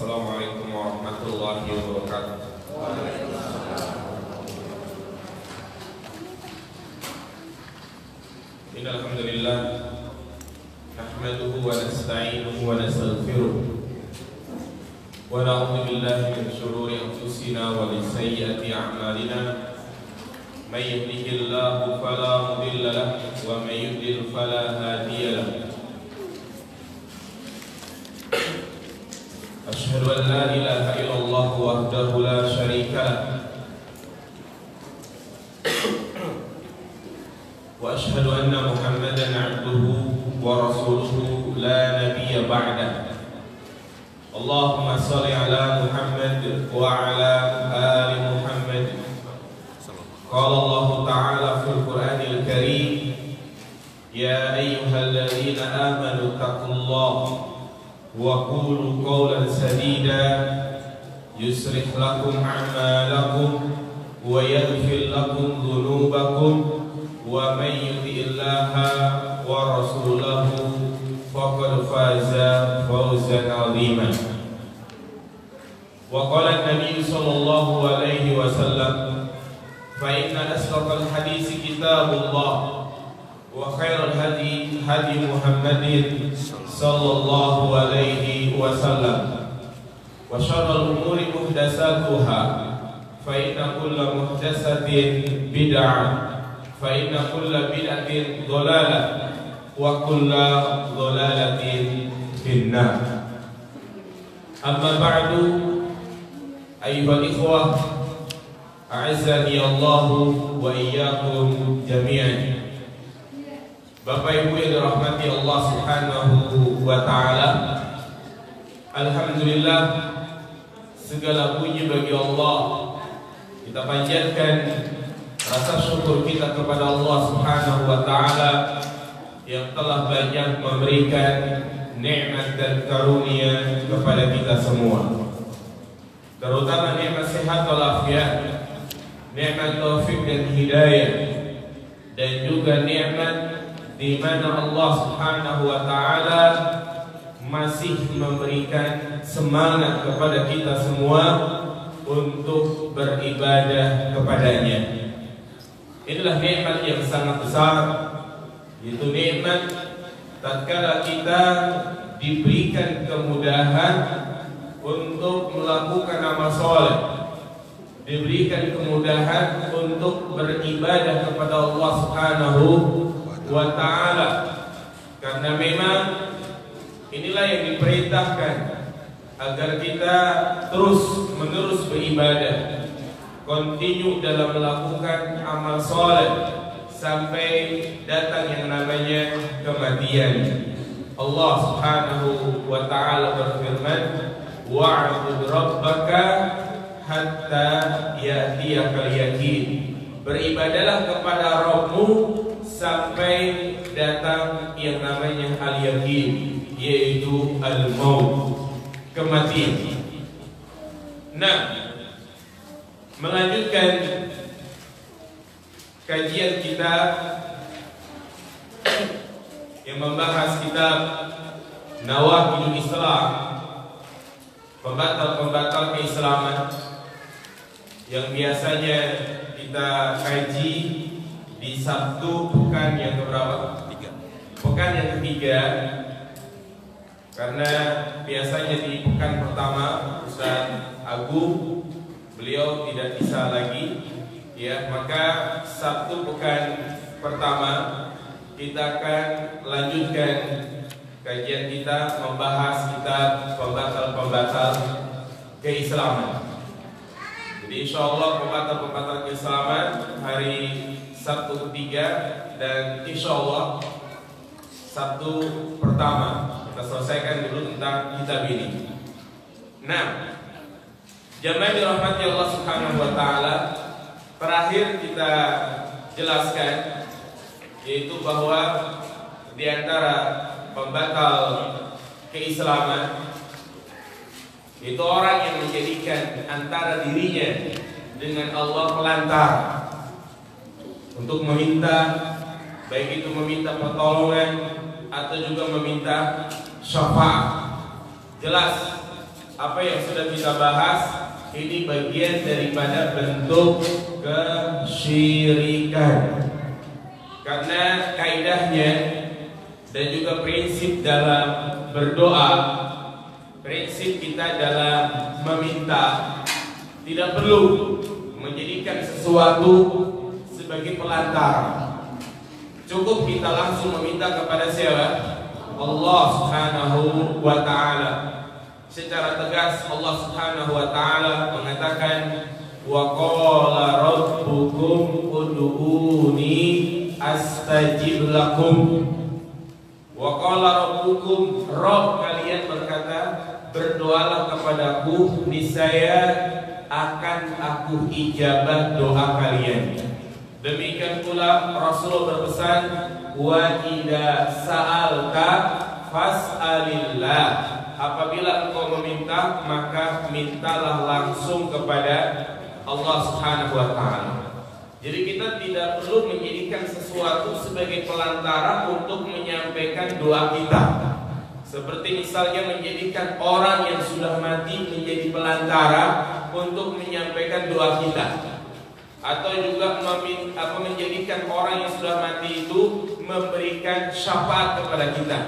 Assalamualaikum warahmatullahi wabarakatuh. Alhamdulillah nahmaduhu wa nasta'inuhu wa nastaghfiruh wa na'udzu billahi min shururi anfusina wa min sayyiati a'malina may yahdihillahu fala mudilla lahu wa may yudlil fala hadiya lahu. Asyhadu an la ilaha illallah wahdahu la syarika lah wa asyhadu anna Muhammadan 'abduhu wa rasuluhu la nabiyya ba'dah. Allahumma shalli ala Muhammad wa ala ali Muhammad. Qala Allah ta'ala fil Qur'anil Karim, ya ayyuhalladzina amanu taqullaha wa qulu qawlan sadida yusrih lakum a'malakum wa yaghfir lakum dhunubakum wa may yuti'illaha wa rasulahu faqad faza fawzan 'azima. Wa qala an-nabiy sallallahu alaihi wasallam, fa inna asdaqal hadits kitabullah wa khairal hadi hadi Muhammadin sallallahu alaihi wasallam wa syarrul umuri muhdatsatuha fa inna kulla muhdatsatin bid'ah fa inna kulla bid'atin dhalalah wa kulla dhalalatin finnar. Amma ba'du, ayyuhal ikhwah, a'azzani Allahu wa iyyakum jami'an. Bapak Ibu yang dirahmati Allah Subhanahu wa taala, alhamdulillah segala puji bagi Allah. Kita panjatkan rasa syukur kita kepada Allah Subhanahu wa taala yang telah banyak memberikan nikmat dan karunia kepada kita semua, terutama nikmat sehat walafiat, nikmat taufik dan hidayah, dan juga nikmat di mana Allah Subhanahu wa taala masih memberikan semangat kepada kita semua untuk beribadah kepadanya. Inilah nikmat yang sangat besar, yaitu nikmat tatkala kita diberikan kemudahan untuk melakukan amal soleh, diberikan kemudahan untuk beribadah kepada Allah Subhanahu wa ta'ala. Karena memang inilah yang diperintahkan agar kita terus menerus beribadah, continue dalam melakukan amal soleh sampai datang yang namanya kematian. Allah Subhanahu wa ta'ala berfirman, wa'bud rabbaka hatta ya'tiyakal yaqin. Beribadalah kepada Rabbmu sampai datang yang namanya al-yaqin, yaitu al-maut, kematian. Nah, melanjutkan kajian kita yang membahas kitab Nawaqidul Islam, pembatal-pembatal keislaman, yang biasanya kita kaji di Sabtu pekan yang keberapa? Pekan yang ketiga. Karena biasanya di pekan pertama Ustaz Agung beliau tidak bisa lagi, ya, maka Sabtu pekan pertama kita akan lanjutkan kajian kita membahas kitab pembatal-pembatal keislaman. Jadi insyaallah pembatal-pembatal keislaman hari Sabtu ketiga, dan insyaallah Sabtu pertama kita selesaikan dulu tentang kitab ini. Nah, jamaah dirahmati Allah Subhanahu wa taala, terakhir kita jelaskan yaitu bahwa di antara pembatal keislaman itu orang yang menjadikan antara dirinya dengan Allah pelantar untuk meminta, baik itu meminta pertolongan atau juga meminta syafaat. Jelas apa yang sudah kita bahas ini bagian daripada bentuk kesyirikan. Karena kaidahnya dan juga prinsip dalam berdoa, prinsip kita dalam meminta, tidak perlu menjadikan sesuatu sebagai pelantara. Cukup kita langsung meminta kepada siapa? Allah Subhanahu wa ta'ala. Secara tegas Allah Subhanahu wa ta'ala mengatakan, wa qala rabbukum ud'uni astajib lakum. Wa qala rabbukum, Rabb kalian berkata, berdoalah kepadaku, niscaya akan aku ijabah doa kalian. Demikian pula Rasulullah berpesan, wa idza sa'alta fas'alillah. Apabila engkau meminta, maka mintalah langsung kepada Allah Subhanahu wa ta'ala. Jadi kita tidak perlu menjadikan sesuatu sebagai pelantara untuk menyampaikan doa kita. Seperti misalnya menjadikan orang yang sudah mati menjadi pelantara untuk menyampaikan doa kita. Atau juga menjadikan orang yang sudah mati itu memberikan syafaat kepada kita.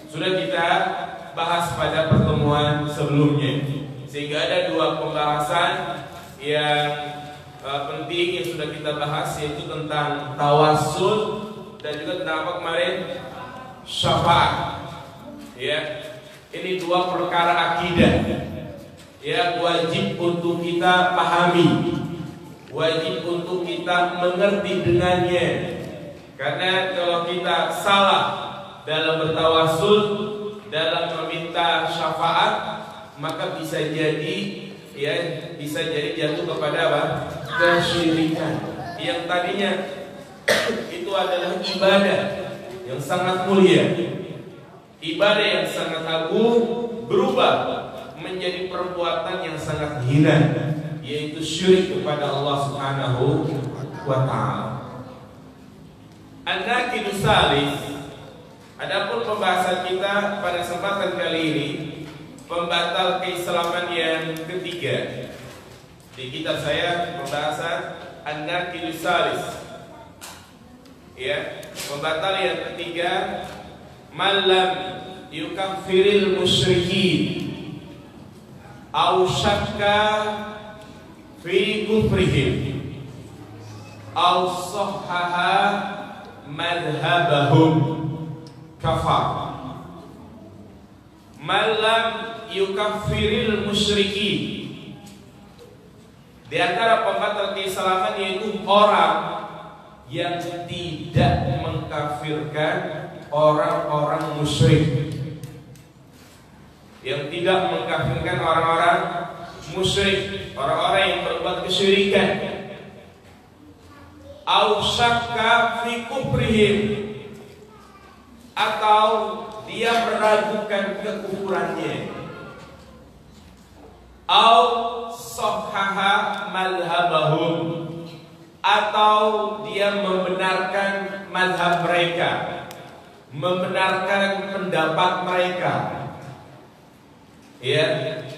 Sudah kita bahas pada pertemuan sebelumnya. Sehingga ada dua pembahasan yang penting yang sudah kita bahas, yaitu tentang tawassul dan juga tentang apa kemarin? Syafaat. Ya, ini dua perkara akidah. Ya, wajib untuk kita pahami, wajib untuk kita mengerti dengannya. Karena kalau kita salah dalam bertawassul, dalam meminta syafaat, maka bisa jadi jatuh kepada apa? Kesyirikan. Yang tadinya itu adalah ibadah yang sangat mulia, ibadah yang sangat agung, berubah menjadi perbuatan yang sangat hina, yaitu syirik kepada Allah Subhanahu wa ta'ala. An-Naqidus Salis. Adapun pembahasan kita pada kesempatan kali ini, pembatal keislaman yang ketiga. Di kitab saya pembahasan An-Naqidus Salis. Ya, pembatal yang ketiga, man lam yukaffiril musyrikin aw syakka fi kufrihim aw sahhaha madhhabahum kafar. Man lam yukaffiril musyrikin, di antara pembatal keislaman yaitu orang yang tidak mengkafirkan orang-orang musyrik, yang tidak mengkafirkan orang-orang musyrik, orang-orang yang berbuat kesyirikan. Au syakka fi kufrihim, atau dia meragukan kekufurannya. Au sahhaha madhhabahum, atau dia membenarkan mazhab mereka, membenarkan pendapat mereka, ya,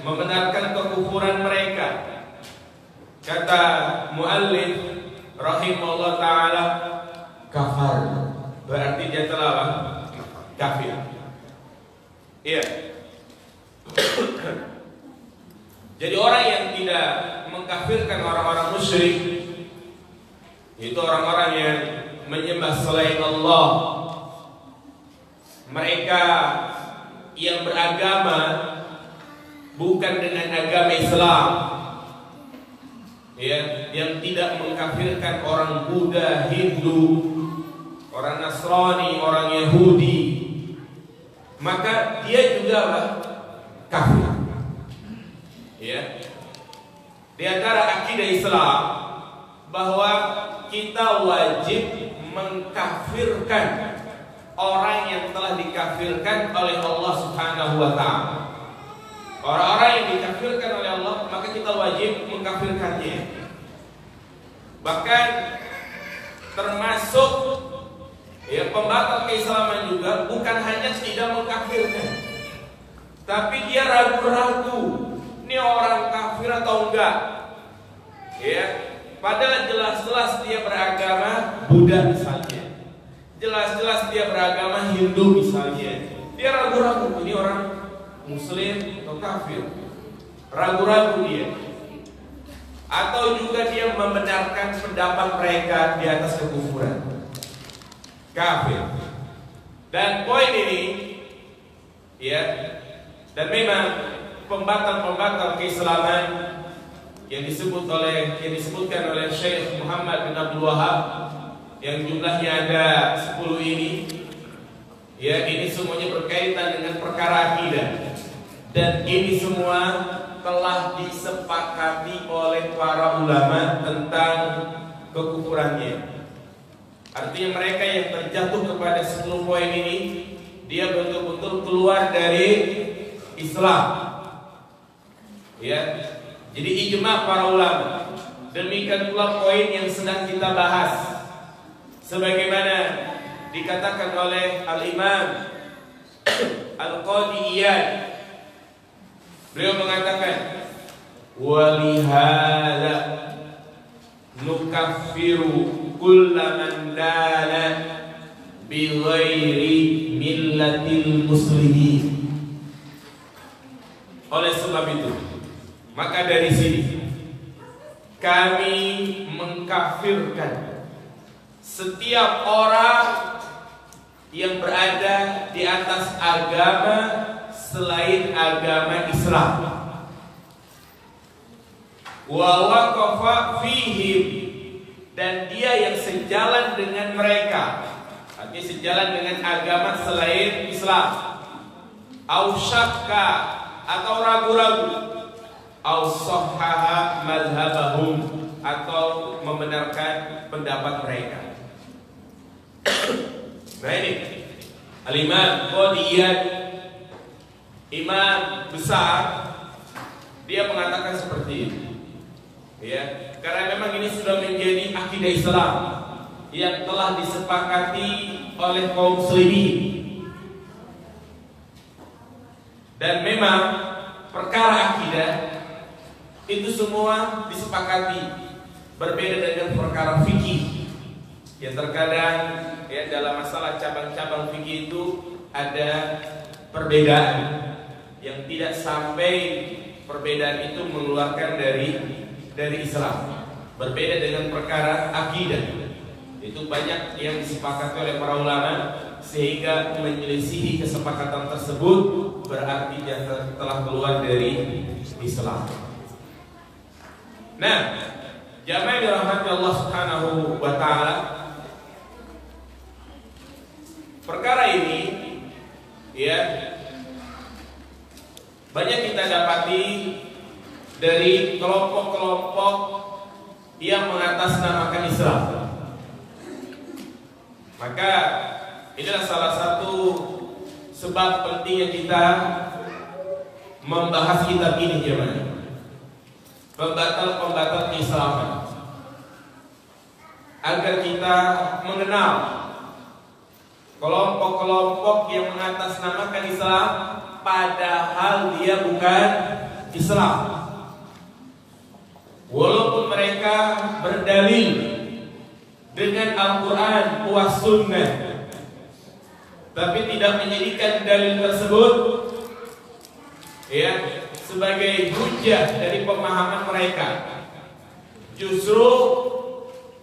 membenarkan kekufuran mereka. Kata muallif rahimahullah ta'ala, kafar, berarti dia telah kafir. Iya. Jadi orang yang tidak mengkafirkan orang-orang musyrik, itu orang-orang yang menyembah selain Allah, mereka yang beragama bukan dengan agama Islam, ya, yang tidak mengkafirkan orang Buddha, Hindu, orang Nasrani, orang Yahudi, maka dia juga kafir. Ya, di antara akidah Islam bahwa kita wajib mengkafirkan orang yang telah dikafirkan oleh Allah Subhanahu wa ta'ala. Orang-orang yang dikafirkan oleh Allah, maka kita wajib mengkafirkannya. Bahkan termasuk ya pembatal keislaman juga bukan hanya tidak mengkafirkan, tapi dia ragu-ragu juga. Ya, padahal jelas-jelas dia beragama Buddha misalnya, jelas-jelas dia beragama Hindu misalnya, dia ragu-ragu ini orang Muslim atau kafir, ragu-ragu dia. Atau juga dia membenarkan pendapat mereka di atas kekufuran, kafir. Dan poin ini, ya, dan memang pembatal-pembatal keislaman yang disebutkan oleh Syekh Muhammad bin Abdul Wahab yang jumlahnya ada 10 ini, ya, ini semuanya berkaitan dengan perkara akidah, dan ini semua telah disepakati oleh para ulama tentang kekufurannya. Artinya mereka yang terjatuh kepada 10 poin ini, dia betul-betul keluar dari Islam. Ya, jadi ijma para ulama. Demikian pula poin yang sedang kita bahas, sebagaimana dikatakan oleh Al-Imam Al-Qadi Iyad. Beliau mengatakan, walihada nukaffiru kulla man dana bi ghairi millatil muslimin. Oleh sebab itu, maka dari sini kami mengkafirkan setiap orang yang berada di atas agama selain agama Islam. Wa waqafa fihim, dan dia yang sejalan dengan mereka, artinya sejalan dengan agama selain Islam. Au syakka, atau ragu-ragu, au sahhaha madhhabahum, atau membenarkan pendapat mereka. Nah ini Al-Imam Qadiyat, imam besar, dia mengatakan seperti ini, ya, karena memang ini sudah menjadi akidah Islam yang telah disepakati oleh kaum muslimin. Dan memang perkara akidah itu semua disepakati, berbeda dengan perkara fikih yang terkadang, ya, dalam masalah cabang-cabang fikih itu ada perbedaan yang tidak sampai perbedaan itu mengeluarkan dari Islam. Berbeda dengan perkara akidah, itu banyak yang disepakati oleh para ulama, sehingga menyelisihi kesepakatan tersebut berarti dia telah keluar dari Islam. Nah, jamaah dirahmati Allah Subhanahu wa taala, perkara ini, ya, banyak kita dapati dari kelompok-kelompok yang mengatasnamakan Islam. Maka inilah salah satu sebab pentingnya kita membahas kitab ini, jemaah. Pembatal-pembatal keislaman, agar kita mengenal kelompok-kelompok yang mengatasnamakan Islam padahal dia bukan Islam. Walaupun mereka berdalil dengan Al-Quran wa Sunnah, tapi tidak menjadikan dalil tersebut, ya, sebagai hujjah dari pemahaman mereka. Justru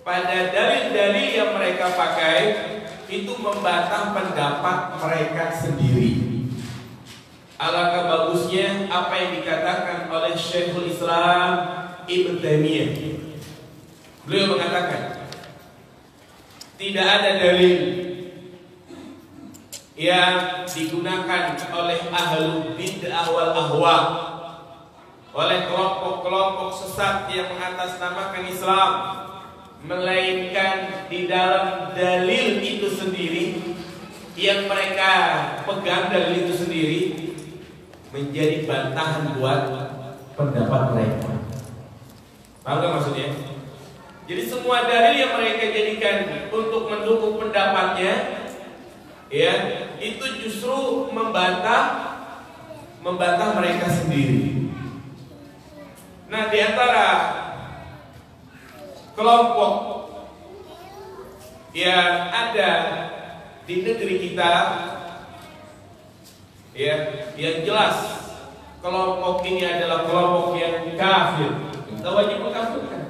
pada dalil-dalil yang mereka pakai itu membantah pendapat mereka sendiri. Alangkah bagusnya apa yang dikatakan oleh Syekhul Islam Ibn Taimiyah. Beliau mengatakan, tidak ada dalil yang digunakan oleh ahlul bid'ah wal ahwa, oleh kelompok-kelompok sesat yang mengatasnamakan Islam, melainkan di dalam dalil itu sendiri yang mereka pegang, dalil itu sendiri menjadi bantahan buat pendapat mereka. Paham gak maksudnya? Jadi semua dalil yang mereka jadikan untuk mendukung pendapatnya, ya, itu justru membantah mereka sendiri. Nah, di antara kelompok yang ada di negeri kita, ya, yang jelas kelompok ini adalah kelompok yang kafir. Kita wajib mengkafirkan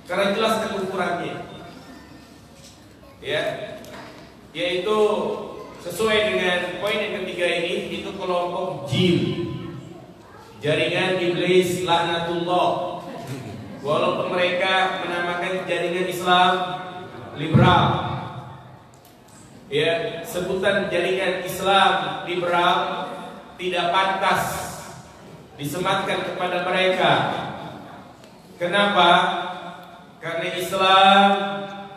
karena jelas kekufurannya, ya, yaitu sesuai dengan poin yang ketiga ini, itu kelompok jin, jaringan iblis laknatullah. Walaupun mereka menamakan jaringan Islam liberal, ya, sebutan jaringan Islam liberal tidak pantas disematkan kepada mereka. Kenapa? Karena Islam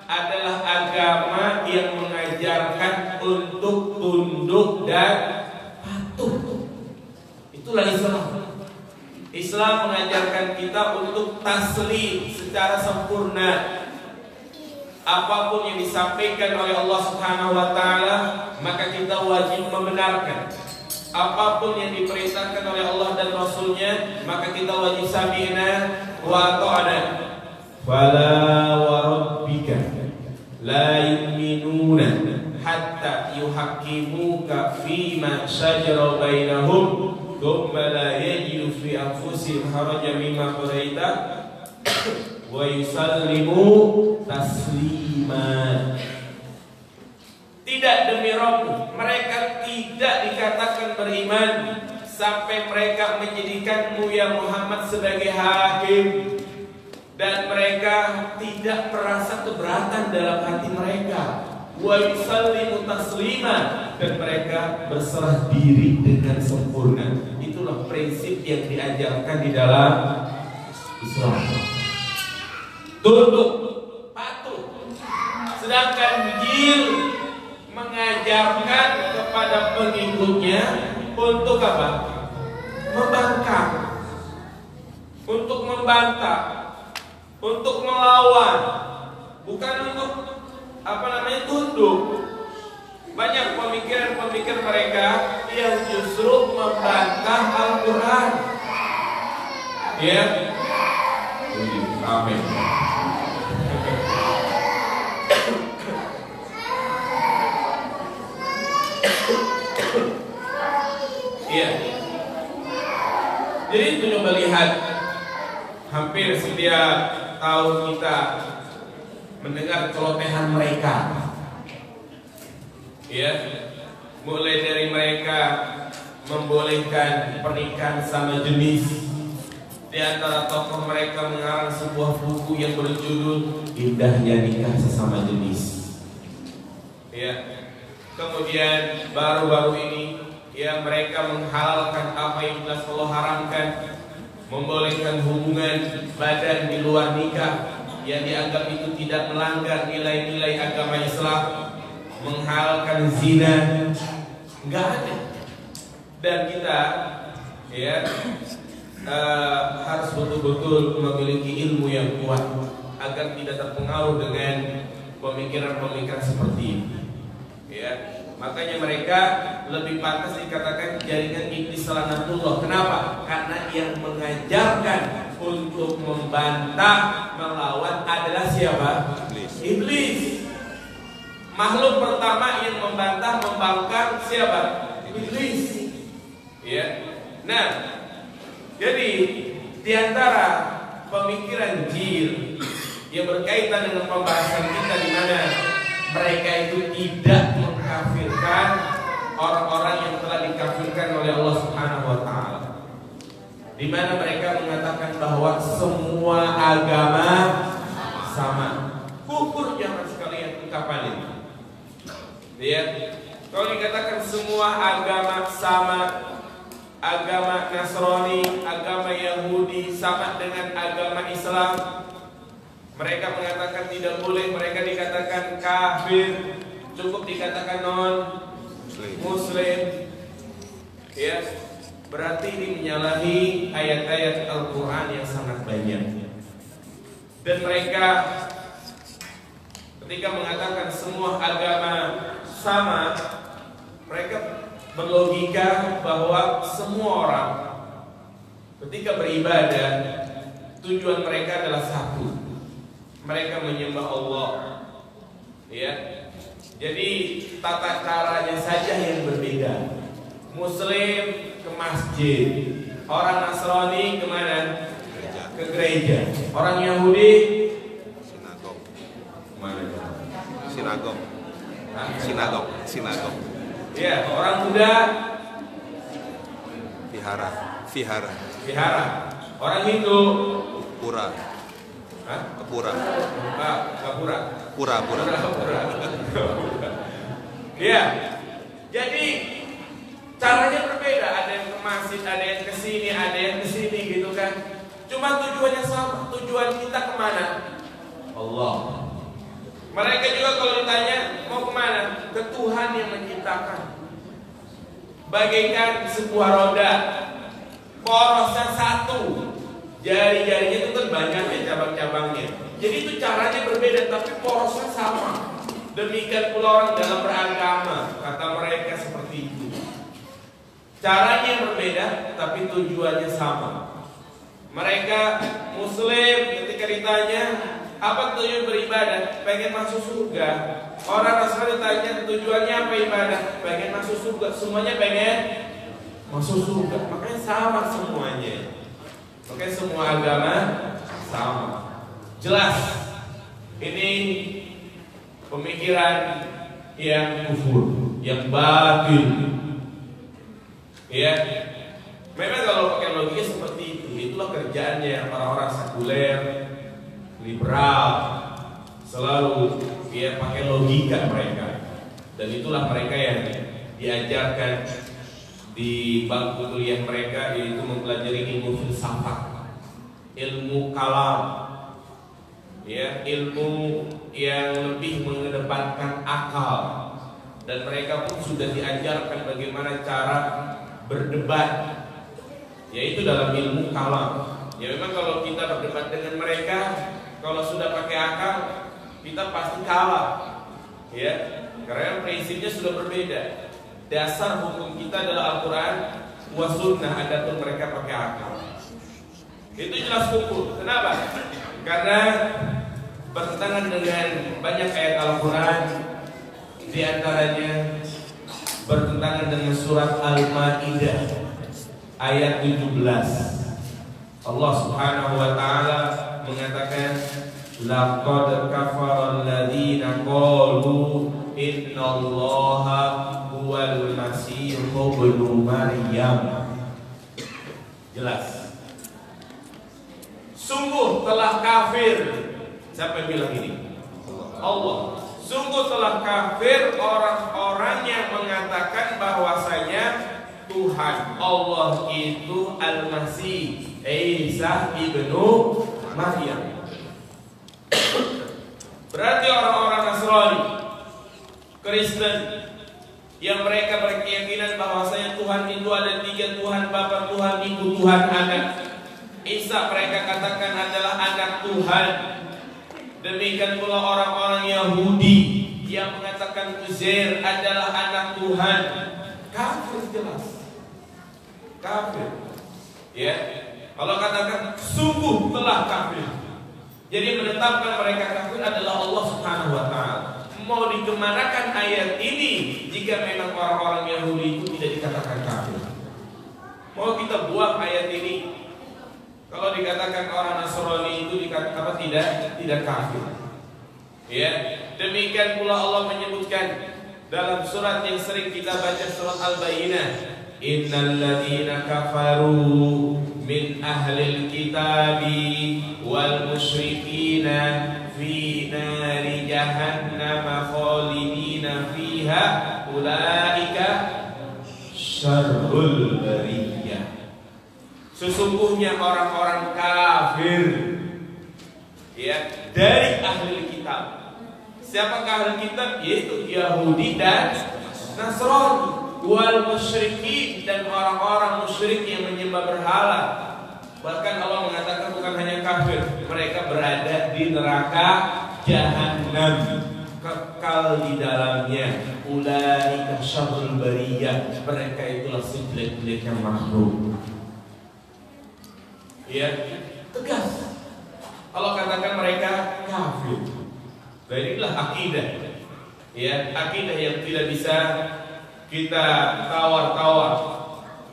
adalah agama yang mengajarkan untuk tunduk dan patuh. Itulah Islam. Islam mengajarkan kita untuk taslim secara sempurna. Apapun yang disampaikan oleh Allah Subhanahu wa taala, maka kita wajib membenarkan. Apapun yang diperintahkan oleh Allah dan Rasulnya, maka kita wajib sami'na wa ata'na. Fala wa rabbika la yu'minuna hatta yuhaqqimuka fima shajara bainahum thumma la yajidu fi anfusihim harajan mimma qadaita wa yusallimu taslima. Tidak demi Rabb, mereka tidak dikatakan beriman sampai mereka menjadikanmu ya Muhammad sebagai hakim, dan mereka tidak merasa keberatan dalam hati mereka. Wa yusallimu taslima, dan mereka berserah diri dengan sempurna. Itulah prinsip yang diajarkan di dalam Islam. Tunduk, patuh. Sedangkan jil mengajarkan kepada pengikutnya untuk apa? Membangkang, untuk membantah, untuk melawan, bukan untuk tunduk. Banyak pemikir mereka yang justru membantah Al-Quran. Ya, amin. Ya, jadi itu coba lihat, hampir setiap tahun kita mendengar celotehan mereka, ya, mulai dari mereka membolehkan pernikahan sama jenis. Di antara tokoh mereka mengarang sebuah buku yang berjudul Indahnya Nikah Sesama Jenis. Ya, kemudian baru-baru ini, ya, mereka menghalalkan apa yang jelas Allah haramkan, membolehkan hubungan badan di luar nikah yang dianggap itu tidak melanggar nilai-nilai agama Islam, menghalalkan zina, enggak ada. Dan kita, ya, harus betul-betul memiliki ilmu yang kuat agar tidak terpengaruh dengan pemikiran-pemikiran seperti ini. Ya, makanya mereka lebih pantas dikatakan jaringan iblis laknatullah. Kenapa? Karena yang mengajarkan untuk membantah, melawan adalah siapa? Iblis. Makhluk pertama yang membantah, membangkang siapa? Iblis. Ya. Nah, jadi di antara pemikiran jil yang berkaitan dengan pembahasan kita, di mana mereka itu tidak mengkafirkan orang-orang yang telah dikafirkan oleh Allah Subhanahu wa taala, di mana mereka mengatakan bahwa semua agama sama. Kufur jangan sekalian ungkapan ini. Ya, kalau dikatakan semua agama sama, agama Nasrani, agama Yahudi sama dengan agama Islam, mereka mengatakan tidak boleh, mereka dikatakan kafir, cukup dikatakan non-muslim. Ya, berarti ini menyalahi ayat-ayat Al-Quran yang sangat banyak. Dan mereka ketika mengatakan semua agama sama, mereka berlogika bahwa semua orang ketika beribadah tujuan mereka adalah satu. Mereka menyembah Allah. Ya. Jadi tata caranya saja yang berbeda. Muslim ke masjid, orang Nasrani kemana? Ke gereja. Orang Yahudi Sinagog. kemana? Sinagog. Hah? Sinagog. Ya, orang Buddha vihara. Orang Hindu Pura. Hah? Kepura. Kapura. Pura. Ya. Jadi caranya berbeda. Ada yang ke masjid, ada yang ke sini, ada yang ke sini gitu kan. Cuma tujuannya sama. Tujuan kita kemana? Allah. Mereka juga kalau ditanya mau kemana? Ke Tuhan yang menciptakan. Bagaikan sebuah roda, porosnya satu, jari-jarinya itu kan banyak ya cabang-cabangnya. Jadi itu caranya berbeda, tapi porosnya sama. Demikian pula orang dalam beragama, kata mereka seperti itu. Caranya berbeda, tapi tujuannya sama. Mereka Muslim ketika ditanya apa tujuan beribadah, pengen masuk surga. Orang Nasrani ditanya tujuannya apa ibadah, pengen masuk surga. Semuanya pengen masuk surga. Makanya sama semuanya. Makanya semua agama sama. Jelas ini pemikiran yang kufur, yang batil. Ya, memang kalau pakai logika seperti itu, itulah kerjaannya orang-orang sekuler, liberal, selalu ya pakai logika mereka. Dan itulah mereka yang diajarkan di bangku kuliah mereka, yaitu mempelajari ilmu filsafat, ilmu kalam, ya, ilmu yang lebih mengedepankan akal. Dan mereka pun sudah diajarkan bagaimana cara berdebat, yaitu dalam ilmu kalam. Ya memang kalau kita berdebat dengan mereka, kalau sudah pakai akal, kita pasti kalah, ya, karena prinsipnya sudah berbeda. Dasar hukum kita adalah Al-Quran wa sunnah, adapun mereka pakai akal. Itu jelas hukum. Kenapa? Karena bertentangan dengan banyak ayat Al-Quran, di antaranya bertentangan dengan surat Al-Maidah ayat 17. Allah Subhanahu wa taala mengatakan, laqad kafara alladziina qalu innallaha huwal masih ibnu Maryam. Jelas. Sungguh telah kafir. Siapa yang bilang ini? Allah. Sungguh telah kafir orang-orang yang mengatakan bahwasanya Tuhan Allah itu Al-Masih Isa ibnu Maryam. Berarti orang-orang Nasrani, Kristen, yang mereka berkeyakinan bahwasanya Tuhan itu ada 3, Tuhan Bapa, Tuhan Ibu, Tuhan Anak. Isa mereka katakan adalah anak Tuhan. Demikian pula orang-orang Yahudi yang mengatakan Uzair adalah anak Tuhan. Kafir jelas. Kafir. Ya. Allah katakan sungguh telah kafir. Jadi menetapkan mereka kafir adalah Allah Subhanahu wa taala. Mau dikemanakan ayat ini jika memang orang-orang Yahudi itu tidak dikatakan kafir? Mau kita buang ayat ini? Kalau dikatakan orang Nasrani itu dikatakan tidak kafir. Ya, demikian pula Allah menyebutkan dalam surat yang sering kita baca, surat Al-Bayyinah, innal ladzina kafaru min ahlil kitabi wal musyrikina fi nari jahannam khalidina fiha ulaika syarrul bariyah. Sesungguhnya orang-orang kafir, ya, dari ahli kitab. Siapakah ahli kitab? Yaitu Yahudi dan Nasrani, wal musyrikin, dan orang-orang musyrik yang menyembah berhala. Bahkan Allah mengatakan bukan hanya kafir, mereka berada di neraka Jahannam, kekal di dalamnya. Ulaika syarrul bariyah, mereka itulah sejelek-jeleknya makhluk. Ya, tegas. Allah katakan mereka kafir. Dan inilah akidah, ya, akidah yang tidak bisa kita tawar-tawar.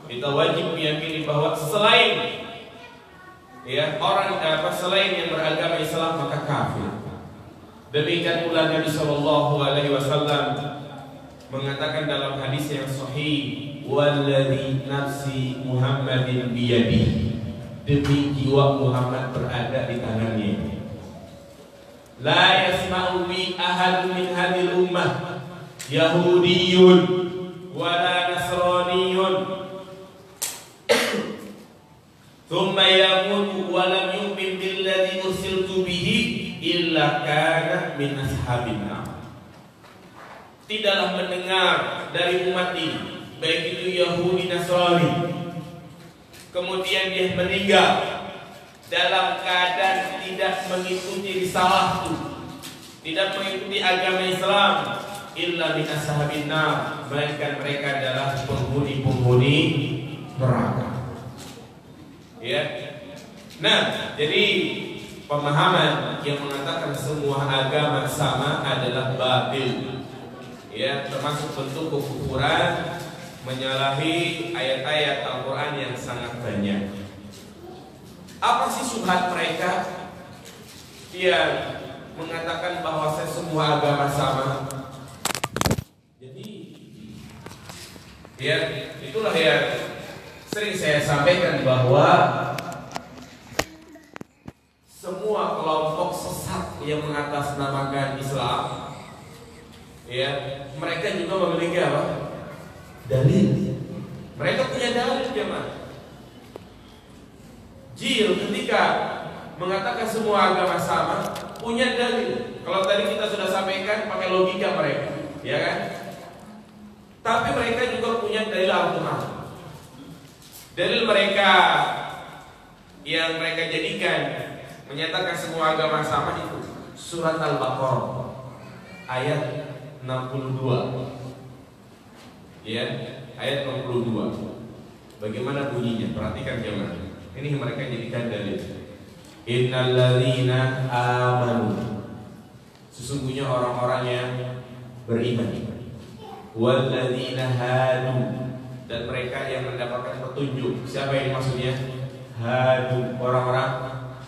Kita wajib meyakini bahwa selain selain yang beragama Islam maka kafir. Demikian pula Nabi Shallallahu Alaihi Wasallam mengatakan dalam hadis yang sahih, "Walladzi nafsi Muhammadin biyadihi." Demi jiwa Muhammad berada di tangannya. La yasma'u bi ahadun min hadhil ummah Yahudiyyun wala Nasraniyyun thumma yamutu wa lam yu'min billadzi ursiltu bihi illa kana min ashabin nar. Tidaklah mendengar dari umat ini, baik itu Yahudi Nasrani, kemudian dia meninggal dalam keadaan tidak mengikuti risalahku, tidak mengikuti agama Islam, illa min ashabin nar, melainkan mereka adalah penghuni-penghuni neraka. Ya. Nah, jadi pemahaman yang mengatakan semua agama sama adalah batil. Ya, termasuk bentuk kekufuran, menyalahi ayat-ayat Al-Quran yang sangat banyak. Apa sih syubhat mereka yang mengatakan bahwa semua agama sama? Jadi, ya itulah yang sering saya sampaikan bahwa semua kelompok sesat yang mengatasnamakan Islam, ya mereka juga memiliki apa? Dalil. Mereka punya dalil, jemaah. Jil ketika mengatakan semua agama sama punya dalil. Kalau tadi kita sudah sampaikan pakai logika mereka, ya kan? Tapi mereka juga punya dalil Al-Quran. Dalil mereka yang mereka jadikan menyatakan semua agama sama itu surat Al-Baqarah ayat 62. Ya, ayat 62. Bagaimana bunyinya? Perhatikan jemaah. Ini mereka jadikan dalil. Innal ladzina amanu, sesungguhnya orang-orang yang beriman. Wal ladzina hadu, dan mereka yang mendapatkan petunjuk. Siapa yang maksudnya? Hadu, orang-orang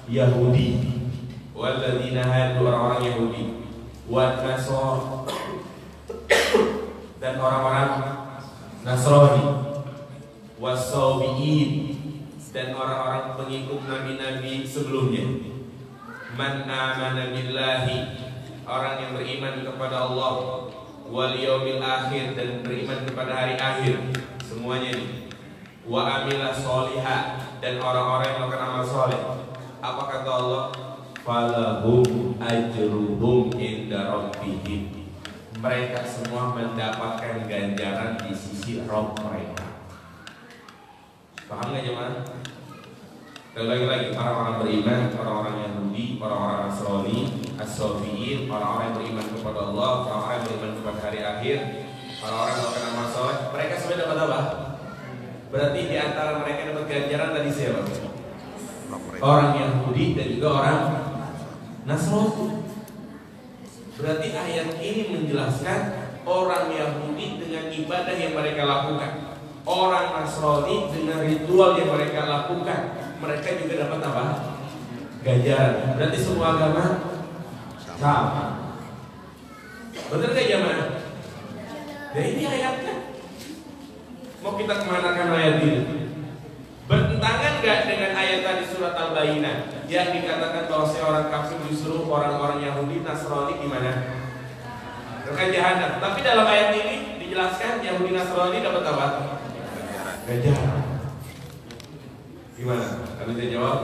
Yahudi. Wal ladzina hadu, orang-orang Yahudi. Wan nasor, dan orang-orang Nasrani. Wasabiin, dan orang-orang pengikut nabi-nabi sebelumnya. Man amana billahi, orang yang beriman kepada Allah, wal yaumil akhir, dan beriman kepada hari akhir, semuanya ini. Wa amila sholiha, dan orang-orang yang melakukan amal soleh. Apa kata Allah? Falahum ajruhum inda rabbihim, mereka semua mendapatkan ganjaran di sisi Rabb mereka. Paham gak jemaah? Lagi-lagi orang-orang beriman, orang-orang Yahudi, orang-orang Nasrani, As-Sabiin, orang-orang yang beriman kepada Allah, orang-orang yang beriman kepada hari akhir, orang-orang yang melakukan amal soleh, mereka semua dapat apa? Berarti di antara mereka dapat ganjaran tadi siapa? Orang Yahudi dan juga orang Nasrani. Berarti ayat ini menjelaskan orang Yahudi dengan ibadah yang mereka lakukan, orang Nasrani dengan ritual yang mereka lakukan, mereka juga dapat apa? Ganjaran. Berarti semua agama sama. Betul gak jemaah? Nah ini ayatnya. Mau kita kemanakan ayat ini? Bertentangan gak dengan ayat tadi surat Al-Bayyinah yang dikatakan bahwa seorang kafir justru orang-orang Yahudi Nasrani gimana? Akan jahanam. Tapi dalam ayat ini dijelaskan Yahudi Nasrani dapat apa? Ganjaran. Gimana? Kalian bisa jawab?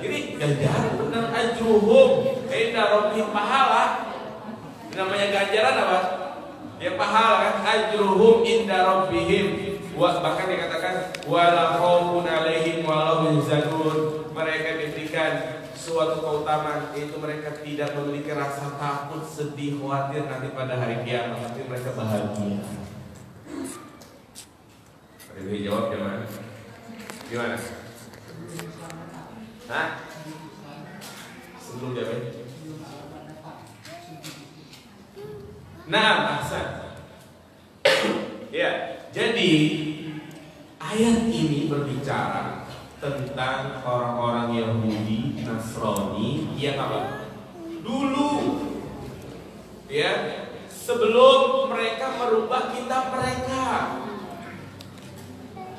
Ini ganjaran benar, ajruhum inda rabbihim, pahala. Namanya ganjaran apa? Ya pahala kan, ajruhum inda rabbihim. Bahkan dikatakan wala khaufun alaihim wala hum yahzanun, mereka diberikan suatu keutamaan, yaitu mereka tidak memiliki rasa takut, sedih, khawatir nanti pada hari kiamat, tapi mereka bahagia. Ada yang jawab gimana? Gimana? Hah? Sebelum dia Nah, ahsan. Ya, jadi ayat ini berbicara tentang orang-orang Yahudi, Nasrani yang apa? Dulu, ya, sebelum mereka merubah kitab mereka.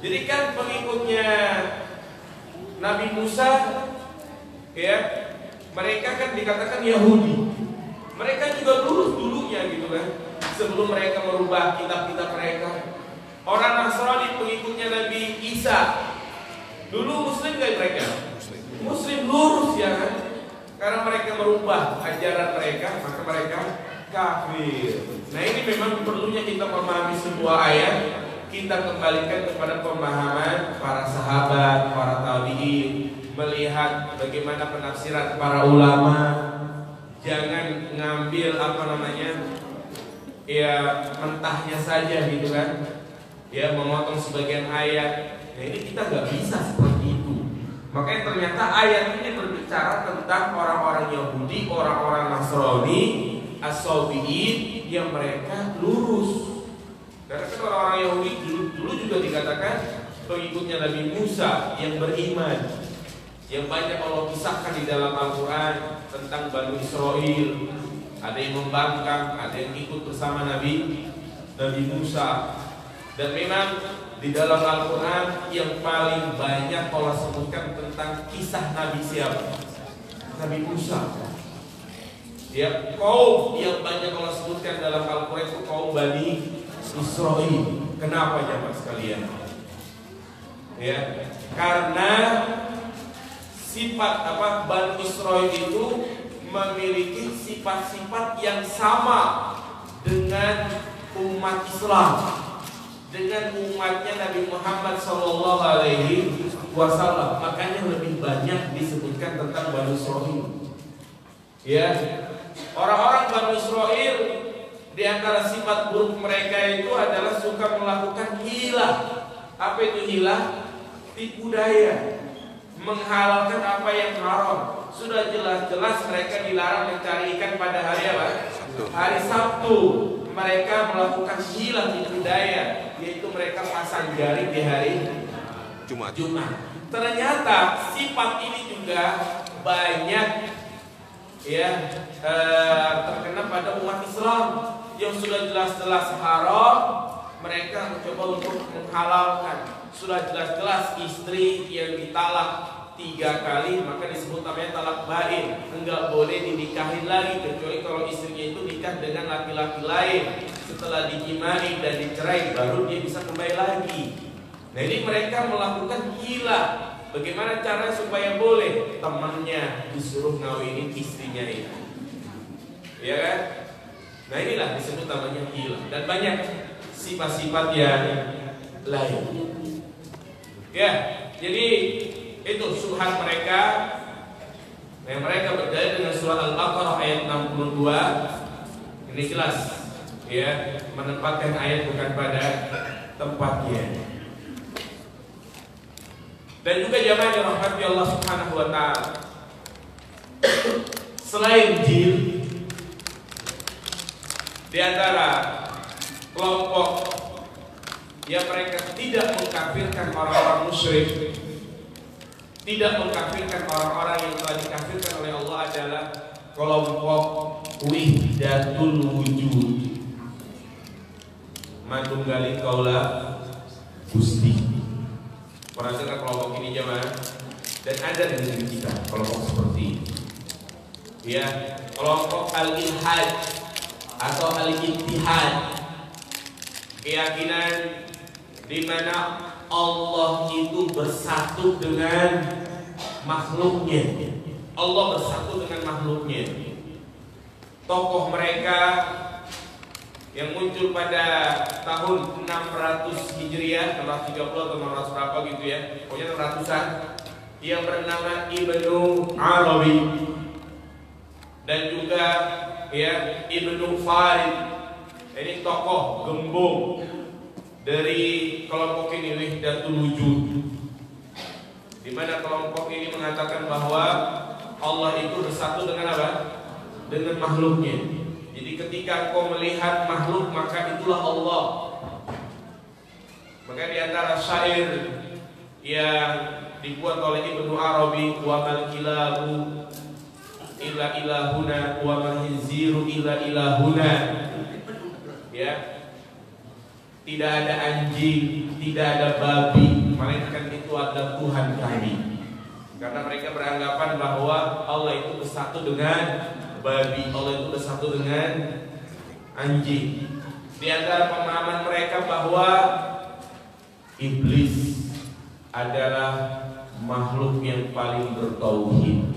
Jadi kan pengikutnya Nabi Musa, ya, mereka kan dikatakan Yahudi. Mereka juga lurus dulunya gitu kan, sebelum mereka merubah kitab-kitab mereka. Orang Nasrani pengikutnya Nabi Isa, dulu Muslim gak mereka? Muslim lurus ya kan? Karena mereka merubah ajaran mereka, maka mereka kafir. Nah ini memang perlunya kita memahami sebuah ayat, kita kembalikan kepada pemahaman para sahabat, para tabi'in, melihat bagaimana penafsiran para ulama. Jangan ngambil ya mentahnya saja gitu kan, ya memotong sebagian ayat. Nah ini kita gak bisa seperti itu. Makanya ternyata ayat ini berbicara tentang orang-orang Yahudi, orang-orang Nasrani, as-Sabi'in yang mereka lurus. Karena kan orang-orang Yahudi dulu juga dikatakan pengikutnya Nabi Musa yang beriman. Yang banyak Allah kisahkan di dalam Al-Quran tentang Bani Israel. Ada yang membangkang, ada yang ikut bersama Nabi Musa. Dan memang di dalam Al-Quran yang paling banyak Allah sebutkan tentang kisah Nabi siapa? Nabi Musa. Ya, kaum yang banyak Allah sebutkan dalam Al-Quran itu kaum Bani Israel. Kenapa jemaah sekalian? Ya, karena sifat Bani Israel itu memiliki sifat-sifat yang sama dengan umat Islam, dengan umatnya Nabi Muhammad SAW. Makanya lebih banyak disebutkan tentang Bani Israel. Ya, orang-orang Bani Israel di antara sifat buruk mereka itu adalah suka melakukan hilah. Apa itu hilah? Tipu daya, menghalalkan apa yang haram. Sudah jelas-jelas mereka dilarang mencari ikan pada hari apa? Hari Sabtu. Mereka melakukan hilah tipu daya, yaitu mereka pasang jaring di hari Jumat. Ternyata sifat ini juga banyak ya terkena pada umat Islam yang sudah jelas-jelas haram. Mereka mencoba untuk menghalalkan. Sudah jelas-jelas istri yang ditalak 3 kali, maka disebut namanya talak bain. Enggak boleh dinikahin lagi kecuali kalau istrinya itu nikah dengan laki-laki lain. Setelah dijimai dan dicerai baru dia bisa kembali lagi. Nah ini mereka melakukan hilah. Bagaimana cara supaya boleh? Temannya disuruh ngawinin istrinya itu, ya kan? Nah inilah disebut namanya hilah. Dan banyak sifat-sifat yang lain. Ya, jadi itu subhat mereka. Yang mereka berdalil dengan surat Al-Baqarah ayat 62. Ini jelas, ya, menempatkan ayat bukan pada tempatnya. Dan juga jamaah yang rahmati Allah Subhanahu wa taala. Selain jin, di antara kelompok yang mereka tidak mengkafirkan orang-orang musyrik, tidak mengkafirkan orang-orang yang telah dikafirkan oleh Allah adalah kelompok wihdatul wujud, manunggali kaula Gusti. Perhatikan kelompok ini jemaah, dan ada di negeri kita kelompok seperti ini. Ya, kelompok al-ilhad atau al-ittihad, keyakinan di mana Allah itu bersatu dengan makhluknya. Allah bersatu dengan makhluknya. Tokoh mereka yang muncul pada tahun 600 Hijriah, 630 atau 600 berapa gitu ya, pokoknya 600-an, yang bernama Ibnu Arabi dan juga ya Ibnu Farid. Ini tokoh gembong dari kelompok ini wihdatul wujud, di Di mana kelompok ini mengatakan bahwa Allah itu bersatu dengan apa? Dengan makhluknya. Jadi ketika kau melihat makhluk maka itulah Allah. Maka di antara syair yang dibuat oleh Ibnu Arabi, wa mal kilabu illa ilahuna wa mal hinziru illa ilahuna. Ya. Tidak ada anjing, tidak ada babi, melainkan itu adalah Tuhan kami. Karena mereka beranggapan bahwa Allah itu bersatu dengan babi, Allah itu bersatu dengan anjing. Di antara pemahaman mereka bahwa iblis adalah makhluk yang paling bertauhid.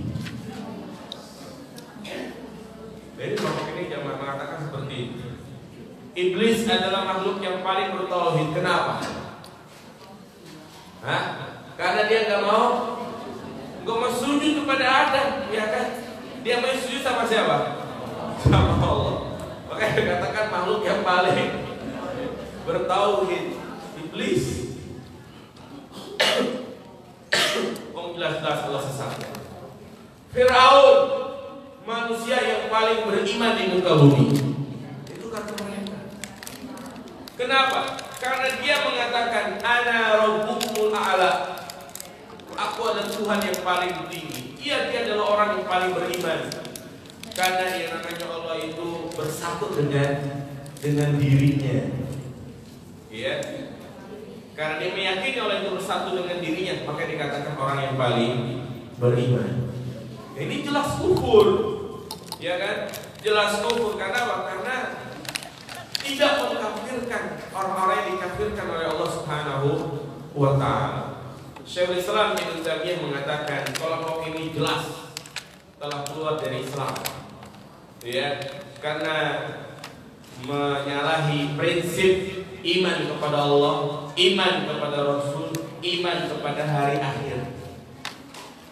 Jadi kelompok ini jangan mengatakan seperti itu. Iblis adalah makhluk yang paling bertauhid. Kenapa? Hah? Karena dia nggak mau sujud kepada Adam, ya kan? Dia mau sujud sama siapa? Sama Allah. Makanya dikatakan makhluk yang paling bertauhid, iblis. Jelas-jelas Allah sesat. Firaun, manusia yang paling beriman di muka bumi. Itu kata mereka. Kenapa? Karena dia mengatakan ana rabbukumul a'la. Aku adalah Tuhan yang paling tinggi. Dia adalah orang yang paling beriman. Karena yang namanya Allah itu bersatu dengan dirinya. Ya. Karena dia meyakini Allah itu bersatu dengan dirinya, maka dikatakan orang yang paling beriman. Ini jelas kufur. Ya kan? Jelas kufur. Karena apa? Karena tidak mengkafirkan orang-orang yang dikafirkan oleh Allah Subhanahu wa ta'ala. Syekhul Islam Ibnu Taimiyah mengatakan kelompok ini jelas telah keluar dari Islam. Ya, karena menyalahi prinsip iman kepada Allah, iman kepada Rasul, iman kepada hari akhir.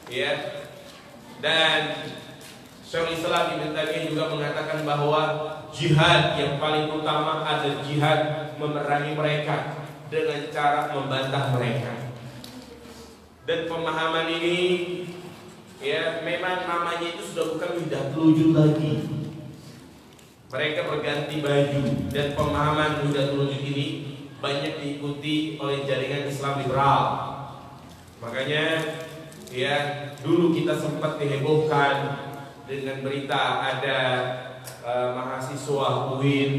Ya. Dan Syekhul Islam Ibnu Taimiyah juga mengatakan bahwa jihad yang paling utama adalah jihad memerangi mereka dengan cara membantah mereka. Dan pemahaman ini ya memang namanya itu sudah bukan wihdatul wujud lagi. Mereka berganti baju dan pemahaman wihdatul wujud ini banyak diikuti oleh jaringan Islam liberal. Makanya ya dulu kita sempat dihebohkan dengan berita ada mahasiswa UIN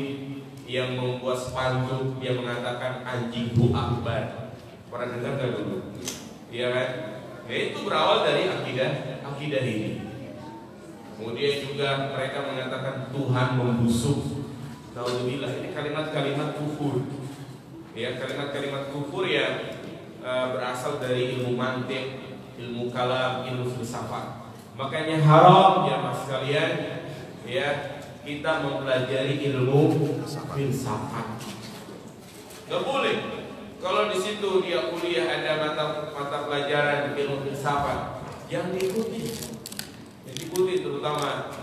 yang membuat spanduk yang mengatakan anjingku akbar. Pernah dengar nggak dulu? Iya kan? Ya itu berawal dari akidah ini. Kemudian juga mereka mengatakan Tuhan membusuk. Naudzubillah, ini kalimat-kalimat kufur. Ya, kalimat-kalimat kufur yang berasal dari ilmu mantik, ilmu kalam, ilmu filsafat. Makanya haram ya mas sekalian, ya kita mempelajari ilmu filsafat. Gak boleh. Kalau di situ dia kuliah ada mata pelajaran ilmu filsafat yang diikuti, terutama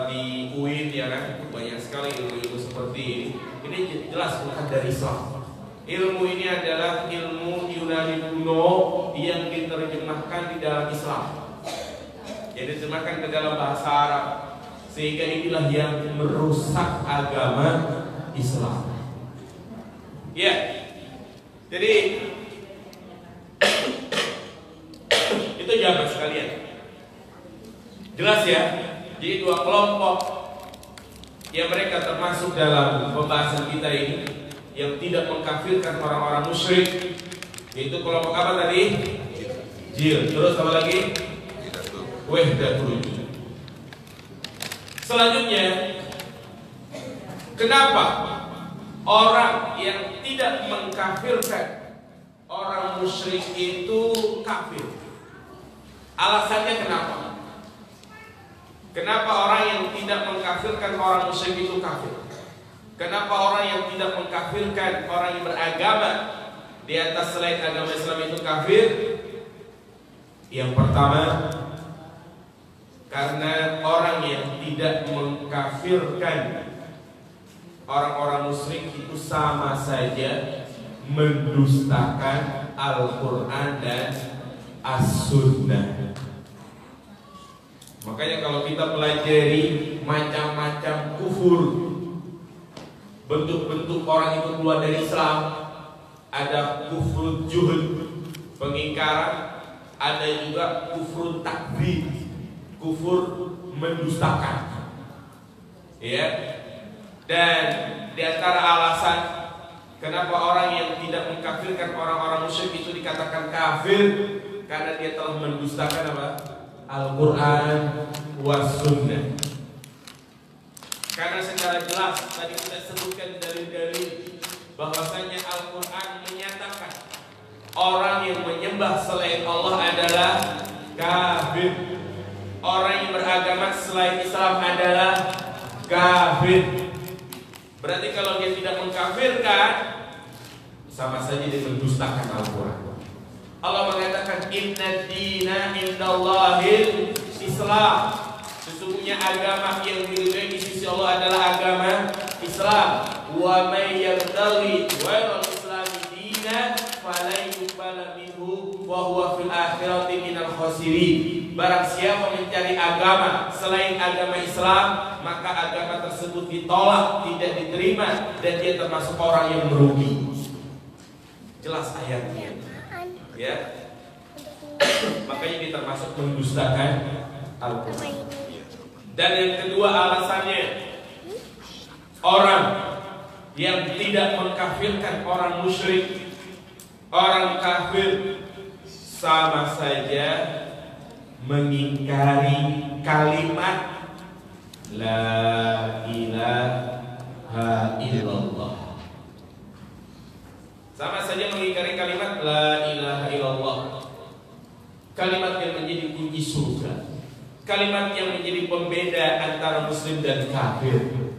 di UIN ya kan banyak sekali ilmu-ilmu seperti ini. Ini jelas bukan dari Islam. Ilmu ini adalah ilmu Yunani kuno yang diterjemahkan di dalam Islam, yang diterjemahkan ke dalam bahasa Arab, sehingga inilah yang merusak agama Islam. Ya. Jadi itu jawaban sekalian. Jelas ya. Jadi dua kelompok yang mereka termasuk dalam pembahasan kita ini yang tidak mengkafirkan orang-orang musyrik, yaitu kelompok apa tadi? Jil. Terus apa lagi? Wahdatul wujud. Selanjutnya, kenapa orang yang tidak mengkafirkan orang musyrik itu kafir? Alasannya kenapa? Kenapa orang yang tidak mengkafirkan orang musyrik itu kafir? Kenapa orang yang tidak mengkafirkan orang yang beragama di atas selain agama Islam itu kafir? Yang pertama, karena orang yang tidak mengkafirkan orang-orang musyrik itu sama saja mendustakan Al-Quran dan as-sunnah. Makanya kalau kita pelajari macam-macam kufur, bentuk-bentuk orang itu keluar dari Islam, ada kufur juhud, pengingkaran, ada juga kufur takdzib, kufur mendustakan. Ya. Dan di antara alasan kenapa orang yang tidak mengkafirkan orang-orang musyrik itu dikatakan kafir, karena dia telah mendustakan apa? Al-Quran was sunnah. Karena secara jelas tadi kita sebutkan dalil-dalil bahwasanya Al-Quran menyatakan orang yang menyembah selain Allah adalah kafir. Orang yang beragama selain Islam adalah kafir. Berarti kalau dia tidak mengkafirkan, sama saja dia mendustakan Al-Quran. Allah mengatakan inna dina indallahil Islam. Sesungguhnya agama yang diridhai di sisi Allah adalah agama Islam. Wa may yabtaghi ghairal islami dinan falan yuqbala minhu wa huwa fil akhirati minal khasirin. Barang siapa mencari agama selain agama Islam, maka agama tersebut ditolak, tidak diterima, dan dia termasuk orang yang merugi. Jelas ayatnya. Ya, makanya dia termasuk mendustakan Al-Quran. Dan yang kedua alasannya, orang yang tidak mengkafirkan orang musyrik, orang kafir, sama saja mengingkari kalimat la ilaha illallah. Sama saja mengingkari kalimat la ilaha illallah. Kalimat yang menjadi kunci surga, kalimat yang menjadi pembeda antara muslim dan kafir,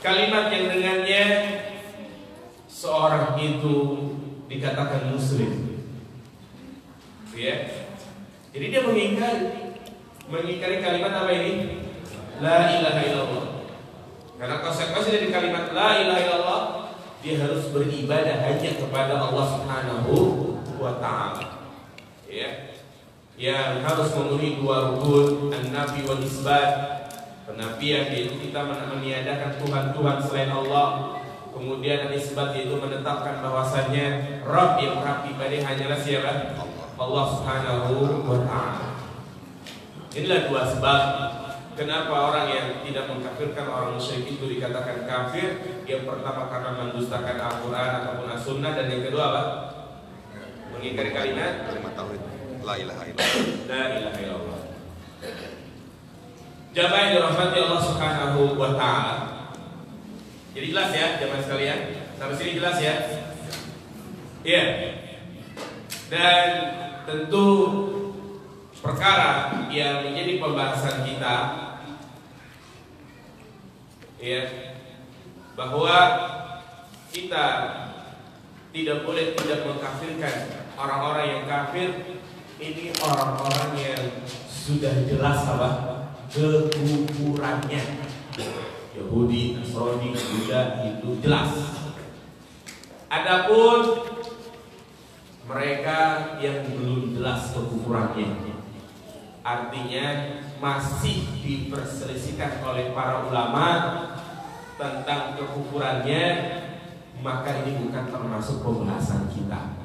kalimat yang dengannya seorang itu dikatakan muslim. Ya. Jadi dia mengingkari kalimat apa ini? La ilaha illallah. Karena konsekuensi dari kalimat la ilaha illallah, dia harus beribadah hanya kepada Allah Subhanahu wa ta'ala. Ya. Yang harus memenuhi dua rukun, an-nafi wal isbat. Penafian yaitu kita meniadakan Tuhan selain Allah. Kemudian al-isbat yaitu menetapkan bahwasannya Rabb yang berhak ibadah hanyalah siapa? Allah Subhanahu wa ta'ala. Inilah dua sebab kenapa orang yang tidak mengkafirkan orang musyrik itu dikatakan kafir. Yang pertama karena mendustakan Al-Quran ataupun As-Sunnah, dan yang kedua apa? Mengingkari kalimat tauhid la ilaha illallah. La ilaha illallah. Jamaah yang dirahmati Allah Subhanahu wa ta'ala. Jadi jelas ya jamaah sekalian? Sampai sini jelas ya? Iya. Dan tentu perkara yang menjadi pembahasan kita, ya, bahwa kita tidak boleh tidak mengkafirkan orang-orang yang kafir. Ini orang-orang yang sudah jelas apa kekufurannya. Yahudi, Nasrani, Buddha itu jelas. Adapun mereka yang belum jelas kekufurannya, artinya masih diperselisihkan oleh para ulama tentang kekufurannya, maka ini bukan termasuk pembahasan kita.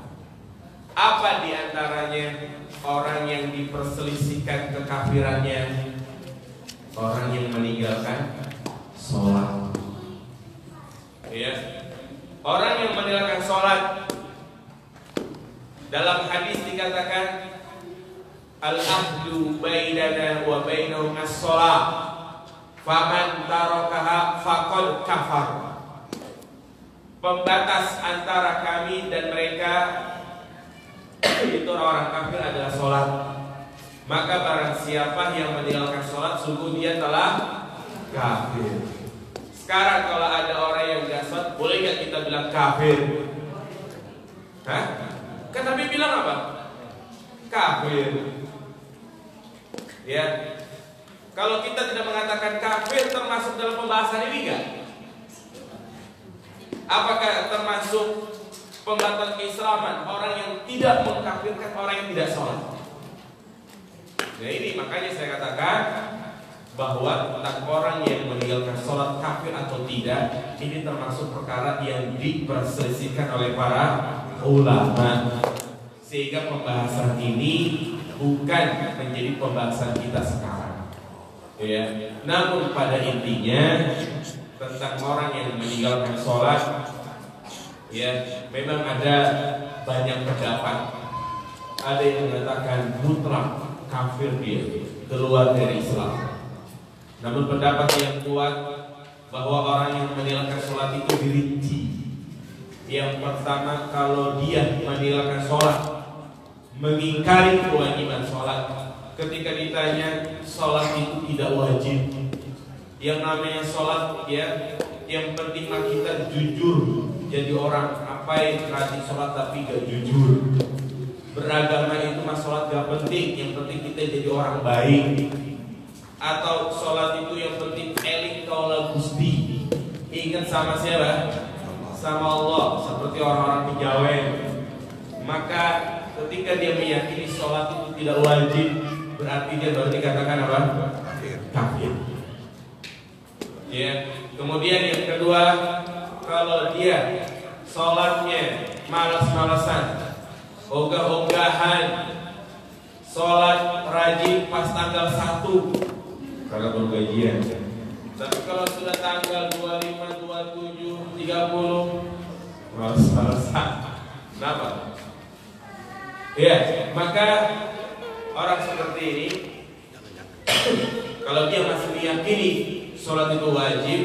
Apa diantaranya orang yang diperselisihkan kekafirannya? Orang yang meninggalkan sholat. Ya. Orang yang meninggalkan sholat, dalam hadis dikatakan al-ahdu bainana wa bainahum as-shalah faman tarakaha faqad kafar. Pembatas antara kami dan mereka itu orang kafir adalah sholat. Maka barang siapa yang meninggalkan sholat, sungguh dia telah kafir. Sekarang kalau ada orang yang gak sholat, boleh gak kita bilang kafir? Hah? Kan Nabi bilang apa? Kafir. Ya. Kalau kita tidak mengatakan kafir, termasuk dalam pembahasan ini enggak? Apakah termasuk pembatal keislaman, orang yang tidak mengkafirkan orang yang tidak sholat. Nah ini makanya saya katakan bahwa tentang orang yang meninggalkan sholat kafir atau tidak, ini termasuk perkara yang diperselisihkan oleh para ulama. Sehingga pembahasan ini bukan menjadi pembahasan kita sekarang, ya. Namun pada intinya tentang orang yang meninggalkan sholat, ya, memang ada banyak pendapat. Ada yang mengatakan mutlak kafir dia, keluar dari Islam. Namun pendapat yang kuat bahwa orang yang meninggalkan sholat itu dirinci. Yang pertama, kalau dia meninggalkan sholat, mengingkari kewajiban sholat. Ketika ditanya, sholat itu tidak wajib. Yang namanya sholat, ya, yang penting mah kita jujur. Jadi orang apa yang rajin sholat tapi gak jujur. Beragama itu mah sholat gak penting. Yang penting kita jadi orang baik. Atau sholat itu yang penting eling kaula Gusti, ingat sama siapa? Sama Allah, seperti orang-orang Kejawen. Maka ketika dia meyakini sholat itu tidak wajib, berarti dia baru dikatakan apa? Kafir. Ya. Kemudian yang kedua, kalau dia sholatnya malas-malasan, ogah-ogahan, sholat rajin pas tanggal 1 karena baru gajian. Tapi kalau sudah tanggal 25, 27, 30 malas-malasan. Kenapa? Ya, maka orang seperti ini kalau dia masih meyakini sholat itu wajib,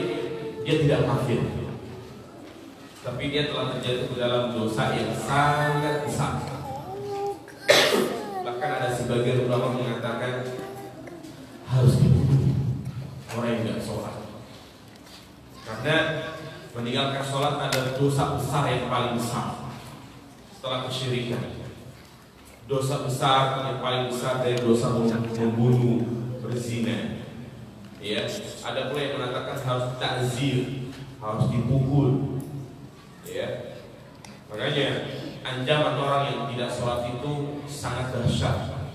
dia tidak kafir. Tapi dia telah terjatuh dalam dosa yang sangat besar. Bahkan ada sebagian ulama mengatakan harus dibunuh orang yang tidak sholat, karena meninggalkan sholat adalah dosa besar yang paling besar setelah kesyirikan. Dosa besar yang paling besar dari dosa membunuh, berzina. Ya, ada pula yang mengatakan harus ta'zir, harus dipukul. Ya, makanya ancaman orang yang tidak sholat itu sangat dahsyat.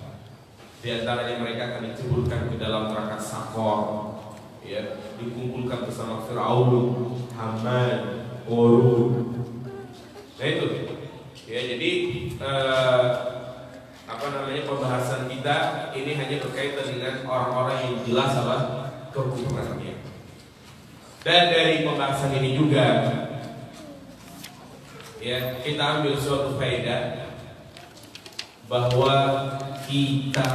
Di antaranya mereka akan diceburkan ke dalam neraka Sakor, ya, dikumpulkan bersama Firaun, Haman, Qarun. Nah itu, ya, jadi pembahasan kita ini hanya berkaitan dengan orang-orang yang jelas apa kekufurannya. Dan dari pembahasan ini juga, ya, kita ambil suatu faedah bahwa kita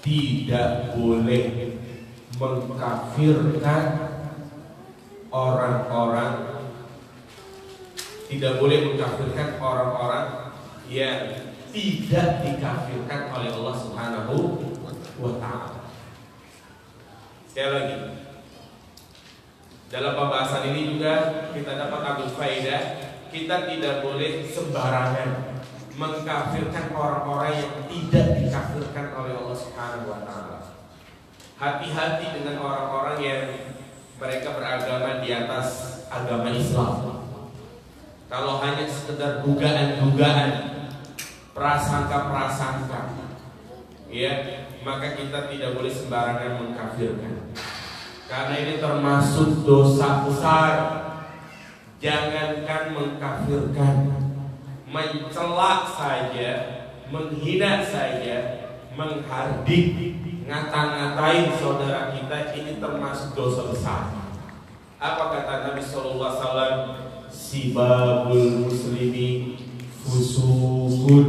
tidak boleh mengkafirkan orang-orang, tidak boleh mengkafirkan orang-orang yang tidak dikafirkan oleh Allah Subhanahu wa ta'ala. Sekali lagi, dalam pembahasan ini juga kita dapat ambil faedah, kita tidak boleh sembarangan mengkafirkan orang-orang yang tidak dikafirkan oleh Allah Subhanahu wa ta'ala. Hati-hati dengan orang-orang yang mereka beragama di atas agama Islam. Kalau hanya sekedar dugaan-dugaan, prasangka-prasangka, ya, maka kita tidak boleh sembarangan mengkafirkan. Karena ini termasuk dosa besar. Jangankan mengkafirkan, mencela saja, menghina saja, menghardik, ngata-ngatain saudara kita, ini termasuk dosa besar. Apa kata Nabi sallallahu alaihi wasallam? Sibabul muslimi fusukun.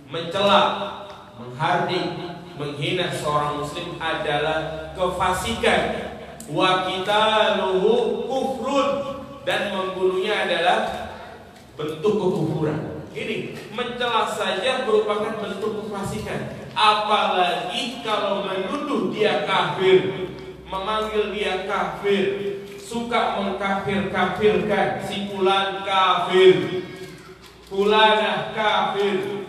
Mencela, menghardik, menghina seorang muslim adalah kefasikan. Wa qitaluhu kufrun, dan membunuhnya adalah bentuk kekufuran. Ini mencela saja merupakan bentuk kefasikan. Apalagi kalau menuduh dia kafir, memanggil dia kafir, suka mengkafir-kafirkan, si fulan kafir, fulanah kafir,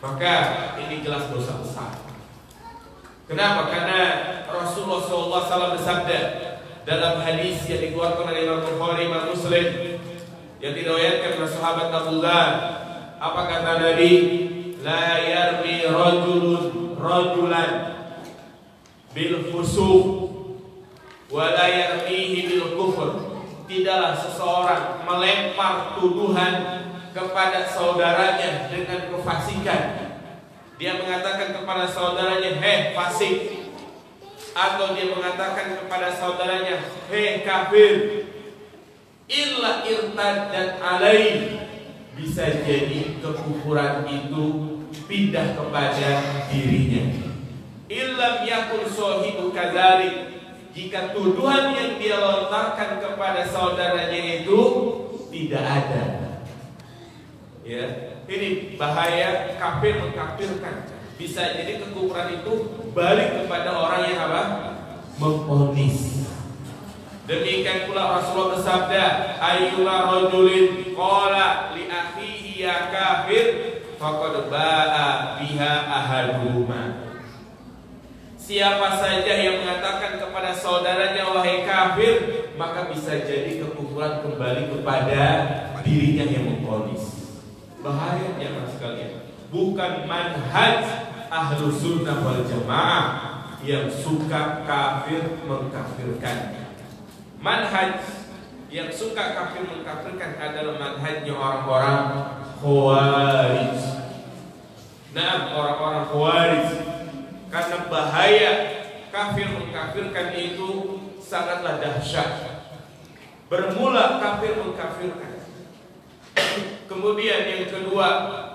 maka ini jelas dosa besar. Kenapa? Karena Rasulullah SAW bersabda dalam hadis yang dikeluarkan oleh Imam Bukhari, Imam Muslim, yang diriwayatkan oleh sahabat Abu Dzar. Apa kata Nabi? La yarmi rajulan bil fusuq wa la yarmihi bil kufur. Tidaklah seseorang melempar tuduhan kepada saudaranya dengan kefasikan. Dia mengatakan kepada saudaranya, "Hei fasik," atau dia mengatakan kepada saudaranya, "Hei kafir," illa irtaddat alaih. Bisa jadi kekufuran itu pindah kepada dirinya. Illam yakun sahibu kadzalik. Jika tuduhan yang dia lontarkan kepada saudaranya itu tidak ada. Ya, ini bahaya kafir mengkafirkan. Bisa jadi kekufuran itu balik kepada orang yang apa? Memvonis. Demikian pula Rasulullah bersabda, ayyuma rajulin qala li akhihi ya kafir faqad ba'a biha ahaduhuma. Siapa saja yang mengatakan kepada saudaranya wahai kafir, maka bisa jadi kekufuran kembali kepada dirinya yang memvonis. Bahaya jemaah sekalian. Bukan manhaj Ahlus Sunnah wal Jamaah yang suka kafir mengkafirkan. Manhaj yang suka kafir mengkafirkan adalah manhajnya orang-orang Khawarij. Nah, orang-orang Khawarij, karena bahaya kafir mengkafirkan itu sangatlah dahsyat. Bermula kafir mengkafirkan, kemudian yang kedua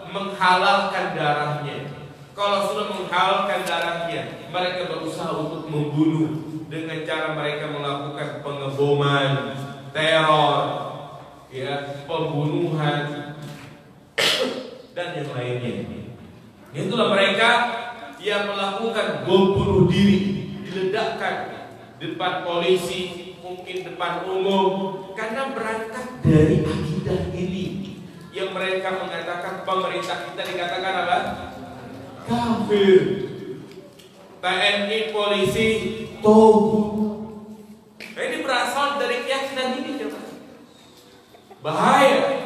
menghalalkan darahnya. Kalau sudah menghalalkan darahnya, mereka berusaha untuk membunuh dengan cara mereka melakukan pengeboman, teror, ya, pembunuhan dan yang lainnya. Itulah mereka yang melakukan bom bunuh diri, diledakkan di depan polisi, mungkin depan umum, karena berangkat dari akidah ini yang mereka mengatakan pemerintah kita dikatakan apa? Kafir. TNI, polisi, togut. Nah, ini berasal dari keyakinan ini, teman. Bahaya.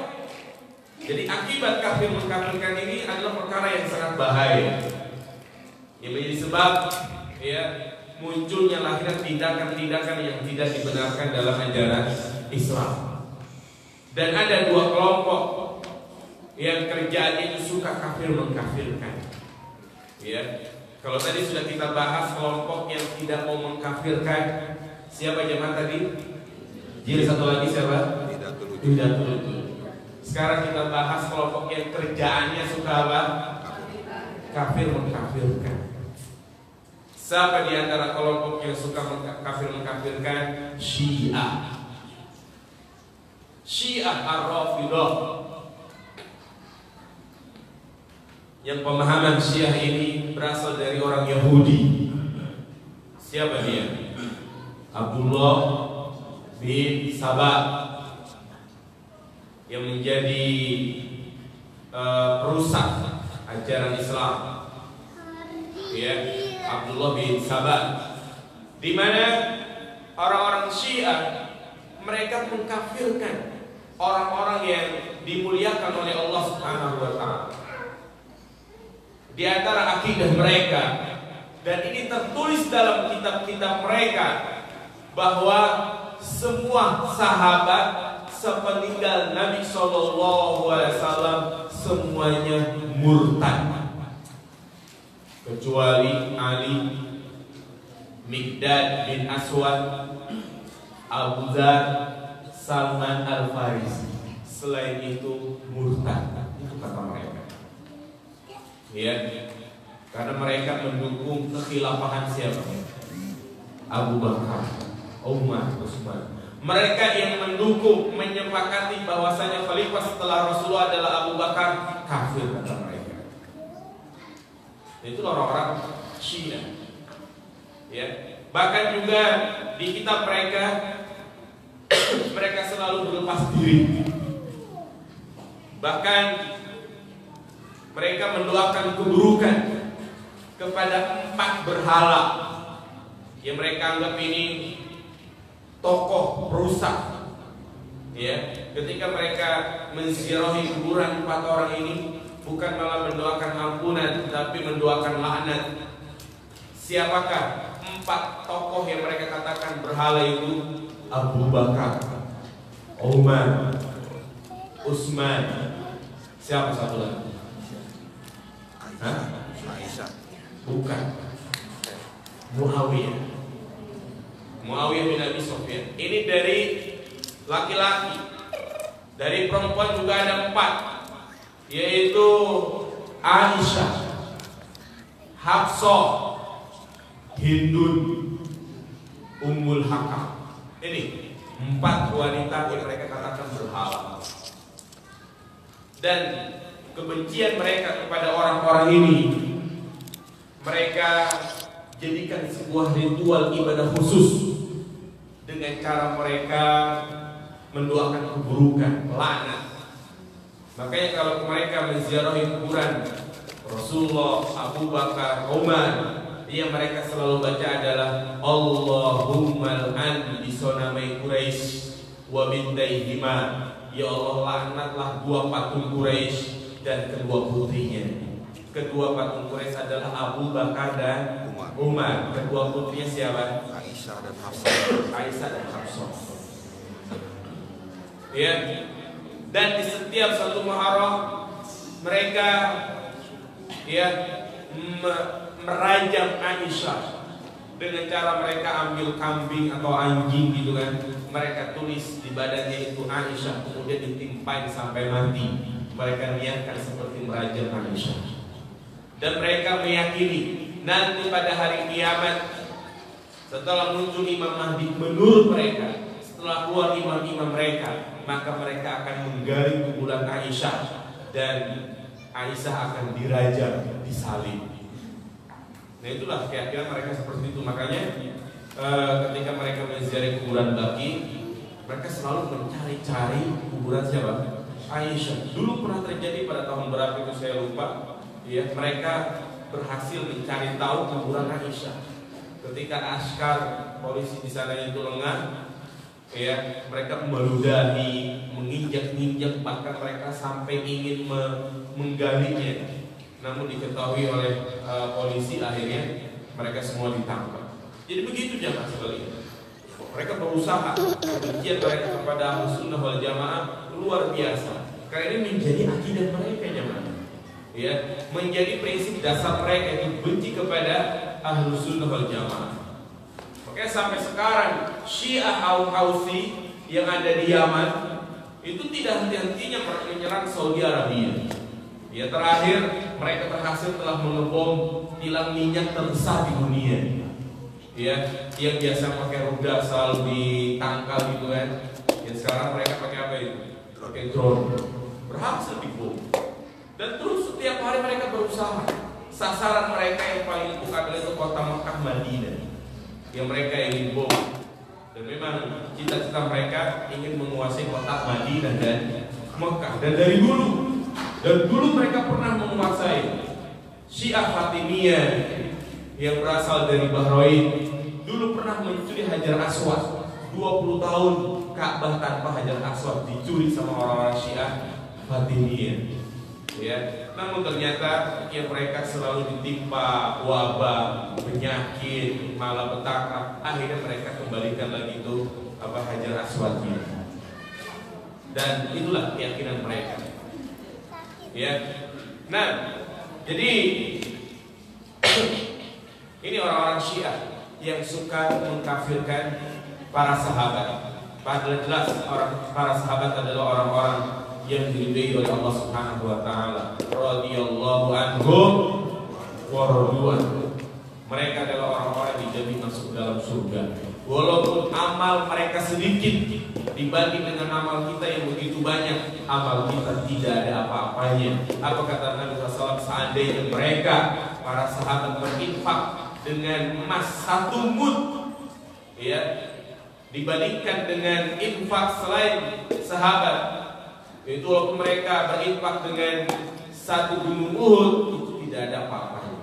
Jadi akibat kafir mengkafirkan ini adalah perkara yang sangat bahaya. Yang menjadi sebab ya munculnya lahirnya tindakan-tindakan yang tidak dibenarkan dalam ajaran Islam. Dan ada dua kelompok yang kerjaannya itu suka kafir mengkafirkan. Ya, kalau tadi sudah kita bahas kelompok yang tidak mau mengkafirkan, siapa jemaah tadi? Jadi satu lagi siapa? Tidak tuduh. Sekarang kita bahas kelompok yang kerjaannya suka apa? Kafir mengkafirkan. Siapa di antara kelompok yang suka kafir mengkafirkan? Syiah. Syiah Ar-Rafidah. Yang pemahaman Syiah ini berasal dari orang Yahudi. Siapa dia? Abdullah bin Sabah, yang menjadi perusak ajaran Islam. Ya, Abdullah bin Sabah, di mana orang-orang Syiah mereka mengkafirkan orang-orang yang dimuliakan oleh Allah Subhanahu wa taala. Di antara akidah mereka, dan ini tertulis dalam kitab-kitab mereka, bahwa semua sahabat sepeninggal Nabi SAW semuanya murtad, kecuali Ali, Miqdad bin Aswad, Abu Dzar, Salman Al-Farisi. Selain itu murtad. Itu kata mereka. Ya, karena mereka mendukung kekhilafahan siapa? Abu Bakar, Umar, Utsman. Mereka yang mendukung, menyepakati bahwasanya khalifah setelah Rasulullah adalah Abu Bakar, kafir kata mereka. Itu orang-orang Syiah. Ya, bahkan juga di kitab mereka, mereka selalu berlepas diri. Bahkan mereka mendoakan keburukan kepada 4 berhala yang mereka anggap ini tokoh perusak Ya, ketika mereka menziarahi kuburan 4 orang ini, bukan malah mendoakan ampunan, tapi mendoakan laknat. Siapakah 4 tokoh yang mereka katakan berhala itu? Abu Bakar, Umar, Utsman. Siapa satu lagi? Aisyah. Bukan. Muawiyah. Muawiyah bin Abi Sufyan. Ini dari laki-laki. Dari perempuan juga ada 4, yaitu Aisyah, Hafsah, Hindun, Ummul Hakam. Ini 4 wanita yang mereka katakan berhala. Dan kebencian mereka kepada orang-orang ini mereka jadikan sebuah ritual ibadah khusus dengan cara mereka mendoakan keburukan, laknat. Makanya kalau mereka menziarahi kuburan Rasulullah, Abu Bakar, Umar, yang mereka selalu baca adalah Allahumma al'an bisonamai Quraisy wa bintaihima. Ya Allah, laknatlah 2 patung Quraisy dan kedua putrinya. Kedua patung Quraisy adalah Abu Bakar dan Umar. Kedua putrinya siapa? Aisyah dan Hafsah. Aisyah dan Hafsah. Ya. Dan di setiap satu Muharram mereka ya merajam Aisyah dengan cara mereka ambil kambing atau anjing gitu kan. Mereka tulis di badannya itu Aisyah, kemudian ditimpain sampai mati. Mereka niatkan seperti merajam Aisyah. Dan mereka meyakini nanti pada hari kiamat, setelah muncul Imam Mahdi, menurut mereka, setelah keluar imam-imam mereka, maka mereka akan menggali kuburan Aisyah dan Aisyah akan dirajam, disalib. Nah itulah keyakinan mereka seperti itu. Makanya ketika mereka menziarahi kuburan Baqi, mereka selalu mencari-cari kuburan siapa? Aisyah. Dulu pernah terjadi pada tahun berapa itu saya lupa. Ya, mereka berhasil mencari tahu kuburan Aisyah. Ketika askar polisi di sana itu lengah, ya, mereka meludahi, menginjak-injak, bahkan mereka sampai ingin menggalinya. Namun diketahui oleh polisi, akhirnya mereka semua ditangkap. Jadi begitu jamaah sekalian. Mereka berusaha, kebencian mereka kepada Ahlus Sunnah wal Jamaah luar biasa. Karena ini menjadi akidah mereka jamaah. Ya, menjadi prinsip dasar mereka yang benci kepada Ahlus Sunnah wal Jamaah. Makanya sampai sekarang Syiah Houthi yang ada di Yaman itu tidak henti-hentinya menyerang Saudi Arabia. Ya, terakhir mereka berhasil telah mengebom kilang minyak terbesar di dunia. Ya, yang biasa pakai roda selalu ditangkal gitu kan. Ya, sekarang mereka pakai apa itu? Pakai drone. Berhasil dibom. Dan terus setiap hari mereka berusaha. Sasaran mereka yang paling empuk adalah itu kota Mekah, Madinah, yang mereka ingin bom. Dan memang cita-cita mereka ingin menguasai kota Madinah dan Mekah. Dan dulu mereka pernah menguasai. Syiah Fatimiyah yang berasal dari Bahrain dulu pernah mencuri Hajar Aswad. 20 tahun Ka'bah tanpa Hajar Aswad dicuri sama orang-orang Syiah Fatimiyah. Ya, namun ternyata ya mereka selalu ditimpa wabah, penyakit, malapetaka. Akhirnya mereka kembalikan lagi itu Hajar Aswadnya. Dan itulah keyakinan mereka. Ya, nah, jadi ini orang-orang Syiah yang suka mengkafirkan para sahabat. Padahal jelas para sahabat adalah orang-orang yang diridhai oleh Allah Subhanahu wa taala. Radhiyallahu anhum wa radu anhu. Mereka adalah orang-orang yang dijamin masuk dalam surga. Walaupun amal mereka sedikit dibanding dengan amal kita yang begitu banyak, amal kita tidak ada apa-apanya. Apa kata Nabi SAW? Seandainya mereka para sahabat berinfak dengan emas 1 mud, ya, dibandingkan dengan infak selain sahabat, itu walaupun mereka berinfak dengan 1 gunung Uhud, itu tidak ada apa-apanya.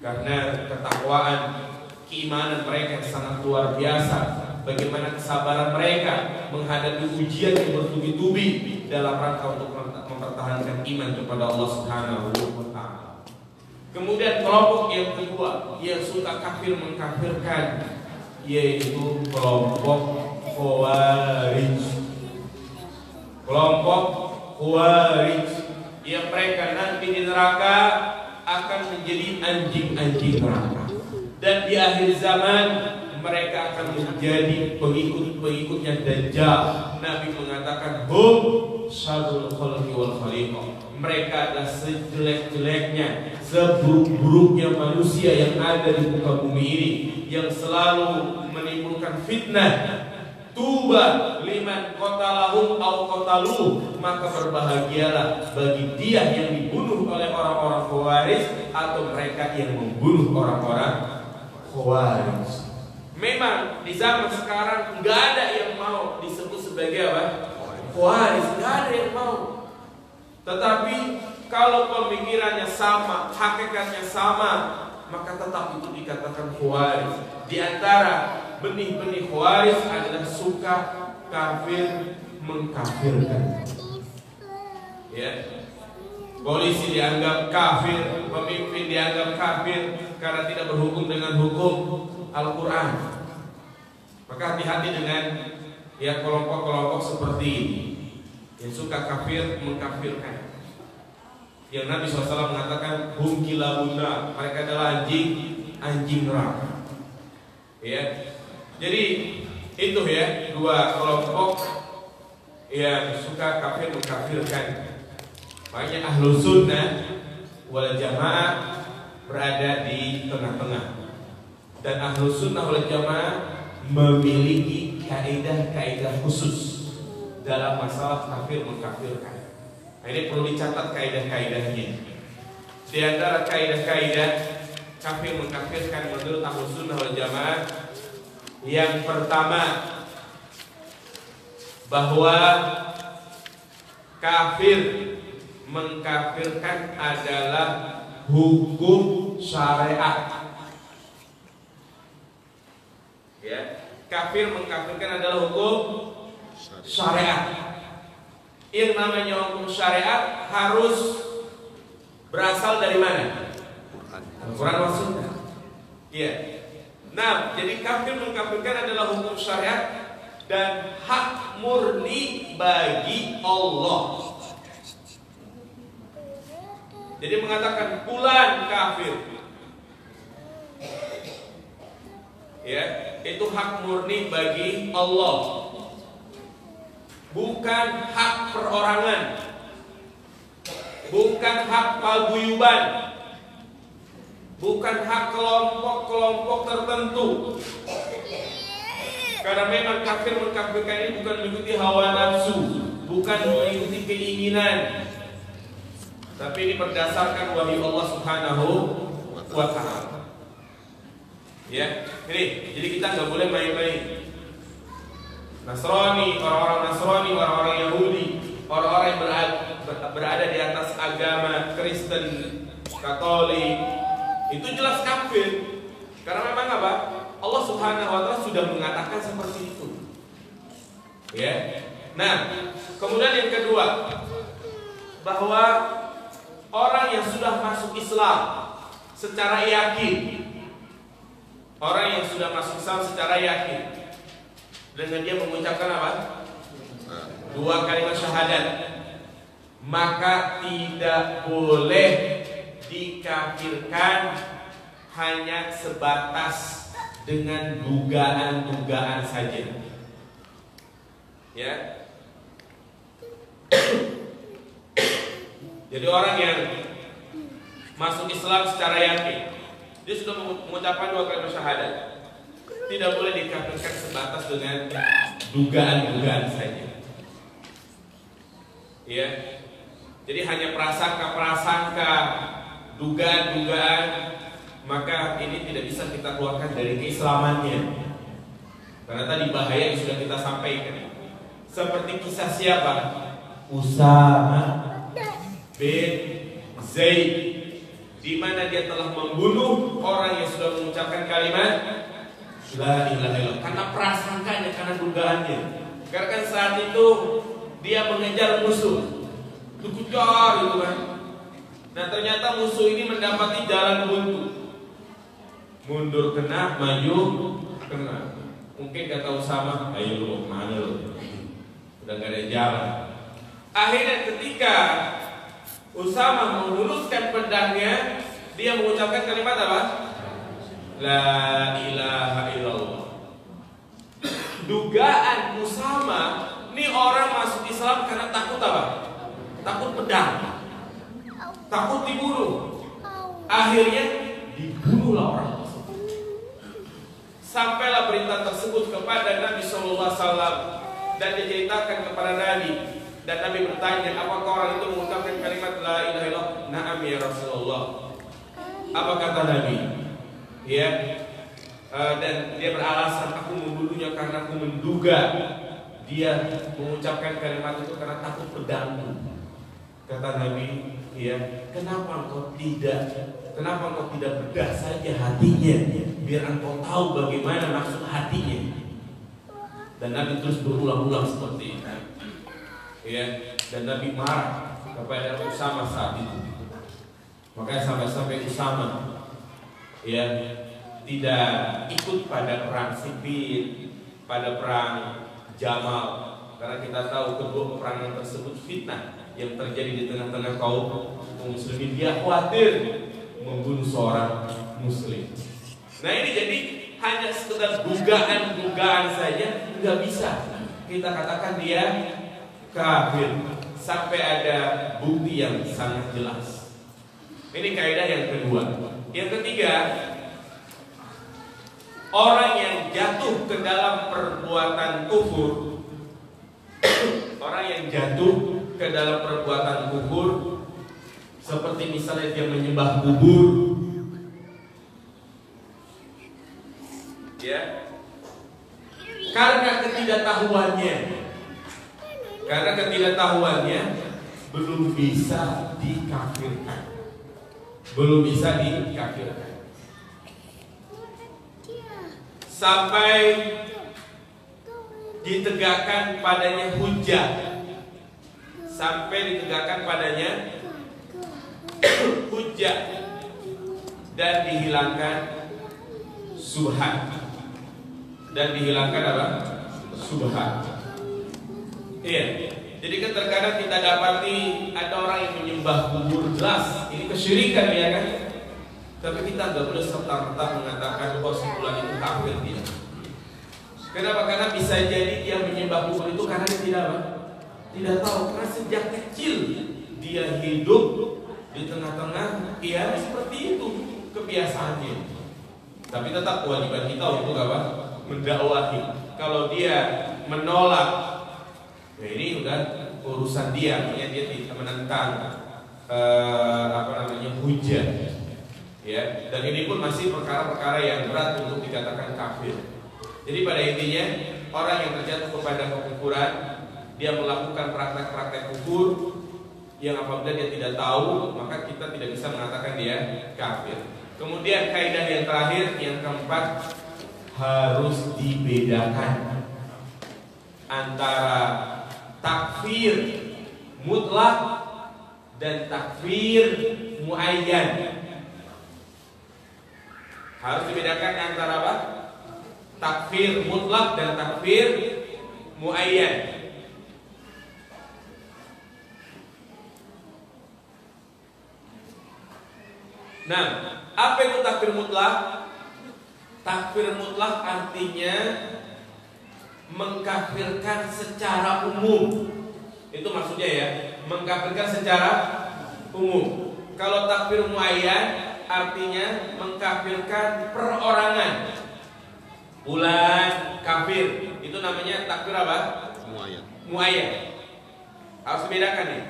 Karena ketakwaan, keimanan mereka yang sangat luar biasa. bagaimana kesabaran mereka menghadapi ujian yang bertubi-tubi dalam rangka untuk mempertahankan iman kepada Allah Subhanahu wa Ta'ala. Kemudian kelompok yang kedua yang suka kafir mengkafirkan, yaitu kelompok Khawarij. Kelompok Khawarij yang mereka nanti di neraka akan menjadi anjing-anjing neraka, dan di akhir zaman mereka akan menjadi pengikut-pengikutnya Dajjal. Nabi mengatakan hum syarrul khalqi wal khaliqah. Mereka adalah sejelek-jeleknya, seburuk-buruknya manusia yang ada di muka bumi ini, yang selalu menimbulkan fitnah. Tuba liman qatalahum aw qataluh, maka berbahagialah bagi dia yang dibunuh oleh orang-orang Khawarij atau mereka yang membunuh orang-orang Khawarij. Memang di zaman sekarang nggak ada yang mau disebut sebagai apa? Khawarij, nggak ada yang mau. Tetapi kalau pemikirannya sama, hakikatnya sama, maka tetap itu dikatakan Khawarij. Di antara benih-benih Khawarij adalah suka kafir mengkafirkan. Ya. Polisi dianggap kafir, pemimpin dianggap kafir karena tidak berhukum dengan hukum Al-Quran. Maka hati-hati dengan ya kelompok-kelompok seperti ini yang suka kafir mengkafirkan. Yang Nabi SAW mengatakan hum kilabuna, mereka adalah anjing neraka. Ya. Jadi itu ya dua kelompok yang suka kafir mengkafirkan. Makanya Ahlus Sunnah wal Jamaah berada di tengah-tengah. Dan Ahlus Sunnah wal Jamaah memiliki kaidah-kaidah khusus dalam masalah kafir mengkafirkan. Nah, ini perlu dicatat kaidah-kaidahnya. Di antara kaidah-kaidah kafir mengkafirkan menurut Ahlus Sunnah wal Jamaah, yang pertama, bahwa kafir mengkafirkan adalah hukum syariat. Ya, kafir mengkafirkan adalah hukum syariat. Yang namanya hukum syariat harus berasal dari mana? Al-Quran wa Sunnah. Iya. Nah, jadi kafir mengkafirkan adalah hukum syariat dan hak murni bagi Allah. Jadi mengatakan fulan kafir, ya, itu hak murni bagi Allah, bukan hak perorangan, bukan hak paguyuban, bukan hak kelompok-kelompok tertentu. Karena memang kafir mengkafirkan ini bukan mengikuti hawa nafsu, bukan mengikuti keinginan, tapi ini berdasarkan wahyu Allah Subhanahu wa Ta'ala. Ya, ini jadi kita nggak boleh main-main. Nasrani, orang-orang Nasrani, orang-orang Yahudi, orang-orang yang berada di atas agama Kristen, Katolik, itu jelas kafir. Karena memang apa? Allah Subhanahu wa Ta'ala sudah mengatakan seperti itu. Ya. Nah, kemudian yang kedua, bahwa orang yang sudah masuk Islam secara yakin, orang yang sudah masuk Islam secara yakin, dengan dia mengucapkan apa? 2 kalimat syahadat, maka tidak boleh dikafirkan hanya sebatas dengan dugaan-dugaan saja. Ya. Jadi orang yang masuk Islam secara yakin, dia sudah mengucapkan 2 kalimat syahadat, tidak boleh dikafirkan sebatas dengan dugaan-dugaan saja. Ya. Jadi hanya prasangka-prasangka, dugaan-dugaan, maka ini tidak bisa kita keluarkan dari keislamannya. Karena tadi bahaya yang sudah kita sampaikan. Seperti kisah siapa? Usama bin Zaid, di mana dia telah membunuh orang yang sudah mengucapkan kalimat La ilaha illallah. Karena prasangkanya, karena dugaannya. Karena kan saat itu dia mengejar musuh, dikejar gitu kan. Nah ternyata musuh ini mendapati jalan buntu. Mundur kena, maju kena. Mungkin kata Usama, ayo lu mau kemana lu? Udah gak ada jalan. Akhirnya ketika Usama meluruskan pedangnya, dia mengucapkan kalimat apa? La ilaha illallah. Dugaan Usama, ini orang masuk Islam karena takut apa? Takut pedang, takut dibunuh. Akhirnya dibunuhlah orang tersebut. Sampailah berita tersebut kepada Nabi SAW dan diceritakan kepada Nabi. Dan Nabi bertanya, apakah orang itu mengucapkan kalimat la ilaha illallah? Na'am ya Rasulullah. Apa kata Nabi? Ya, dan dia beralasan, aku membunuhnya karena aku menduga dia mengucapkan kalimat itu karena takut pedangmu. Kata Nabi, ya, kenapa engkau tidak bedah saja hatinya, biar engkau tahu bagaimana maksud hatinya. Dan Nabi terus berulang-ulang seperti itu. Ya, dan Nabi marah kepada Usama saat itu. Makanya sampai Usama ya tidak ikut pada perang Siffin, pada perang Jamal, karena kita tahu kedua peperangan tersebut fitnah yang terjadi di tengah-tengah kaum muslimin. Dia khawatir membunuh seorang muslim. Nah ini jadi hanya sekedar dugaan saja, nggak bisa kita katakan dia kafir sampai ada bukti yang sangat jelas. Ini kaidah yang kedua. Yang ketiga, orang yang jatuh ke dalam perbuatan kufur, orang yang jatuh ke dalam perbuatan kufur, seperti misalnya dia menyembah kubur, ya, karena ketidaktahuannya belum bisa dikafirkan. Sampai ditegakkan padanya hujjah, dan dihilangkan subhat. Iya. Jadi kan terkadang kita dapati ada orang yang menyembah kubur, jelas ini kesyirikan ya kan. Tapi kita nggak boleh serta-merta mengatakan bahwa simpulan itu kafir dia. Kenapa? Karena bisa jadi dia menyembah kubur itu karena dia tidak tahu. Karena sejak kecil dia hidup di tengah-tengah ya seperti itu kebiasaannya. Tapi tetap kewajiban kita untuk apa? Mendakwahi. Kalau dia menolak, ya ini udah urusan dia, artinya dia tidak menentang hujjah, ya. Dan ini pun masih perkara-perkara yang berat untuk dikatakan kafir. Jadi pada intinya orang yang terjatuh kepada kekufuran, dia melakukan praktek-praktek kufur yang apabila dia tidak tahu, maka kita tidak bisa mengatakan dia kafir. Kemudian kaidah yang terakhir, yang keempat, harus dibedakan antara takfir mutlak dan takfir muayyan. Harus dibedakan antara apa? Takfir mutlak dan takfir muayyan. Nah, apa itu takfir mutlak? Takfir mutlak artinya mengkafirkan secara umum. Itu maksudnya ya, mengkafirkan secara umum. Kalau takfir muayyan artinya mengkafirkan perorangan. Fulan kafir, itu namanya takfir apa? Muayyan. Harus dibedakan nih.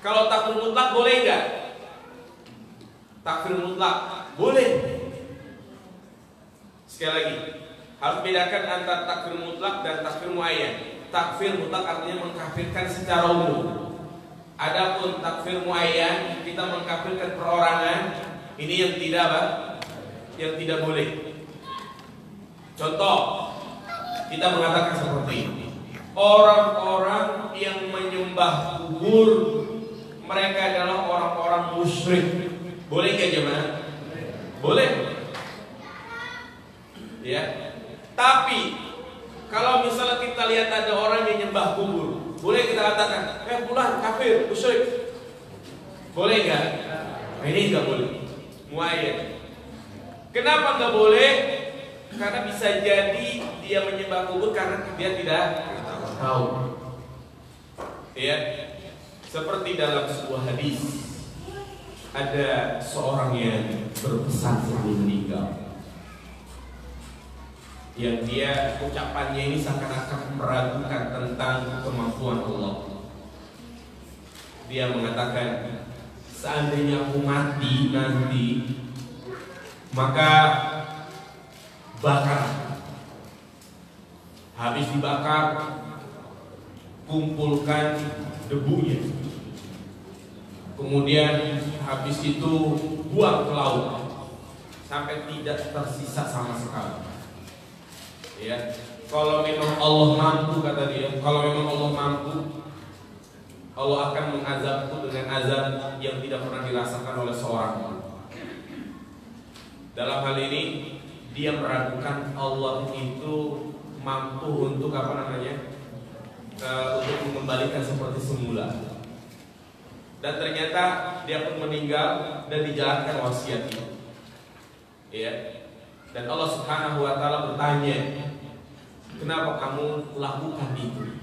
Kalau takfir mutlak boleh enggak? Takfir mutlak boleh. Sekali lagi, harus bedakan antara takfir mutlak dan takfir muayyan. Takfir mutlak artinya mengkafirkan secara umum. Adapun takfir muayyan, kita mengkafirkan perorangan. Ini yang tidak apa? Yang tidak boleh. Contoh, kita mengatakan seperti ini. Orang-orang yang menyembah kubur, mereka adalah orang-orang musyrik. Boleh nggak jemaah? Boleh. Ya. Tapi kalau misalnya kita lihat ada orang yang nyembah kubur, boleh kita katakan, fulan kafir, musyrik. Boleh nggak? Ini nggak boleh. Muayyan. Kenapa nggak boleh? Karena bisa jadi dia menyembah kubur karena dia tidak tahu. Ya, seperti dalam sebuah hadis, ada seorang yang berpesan sebelum meninggal, yang dia ucapannya ini seakan-akan meragukan tentang kemampuan Allah. Dia mengatakan, seandainya aku mati nanti, maka bakar. Habis dibakar, kumpulkan debunya. Kemudian habis itu buang ke laut sampai tidak tersisa sama sekali. Ya, kalau memang Allah mampu, kata dia, kalau memang Allah mampu, Allah akan mengazabku dengan azab yang tidak pernah dirasakan oleh seorang. Dalam hal ini dia meragukan Allah itu mampu untuk untuk mengembalikan seperti semula. Dan ternyata dia pun meninggal dan dijalankan wasiat itu. Ya. Dan Allah Subhanahu wa taala bertanya, "Kenapa kamu lakukan itu?"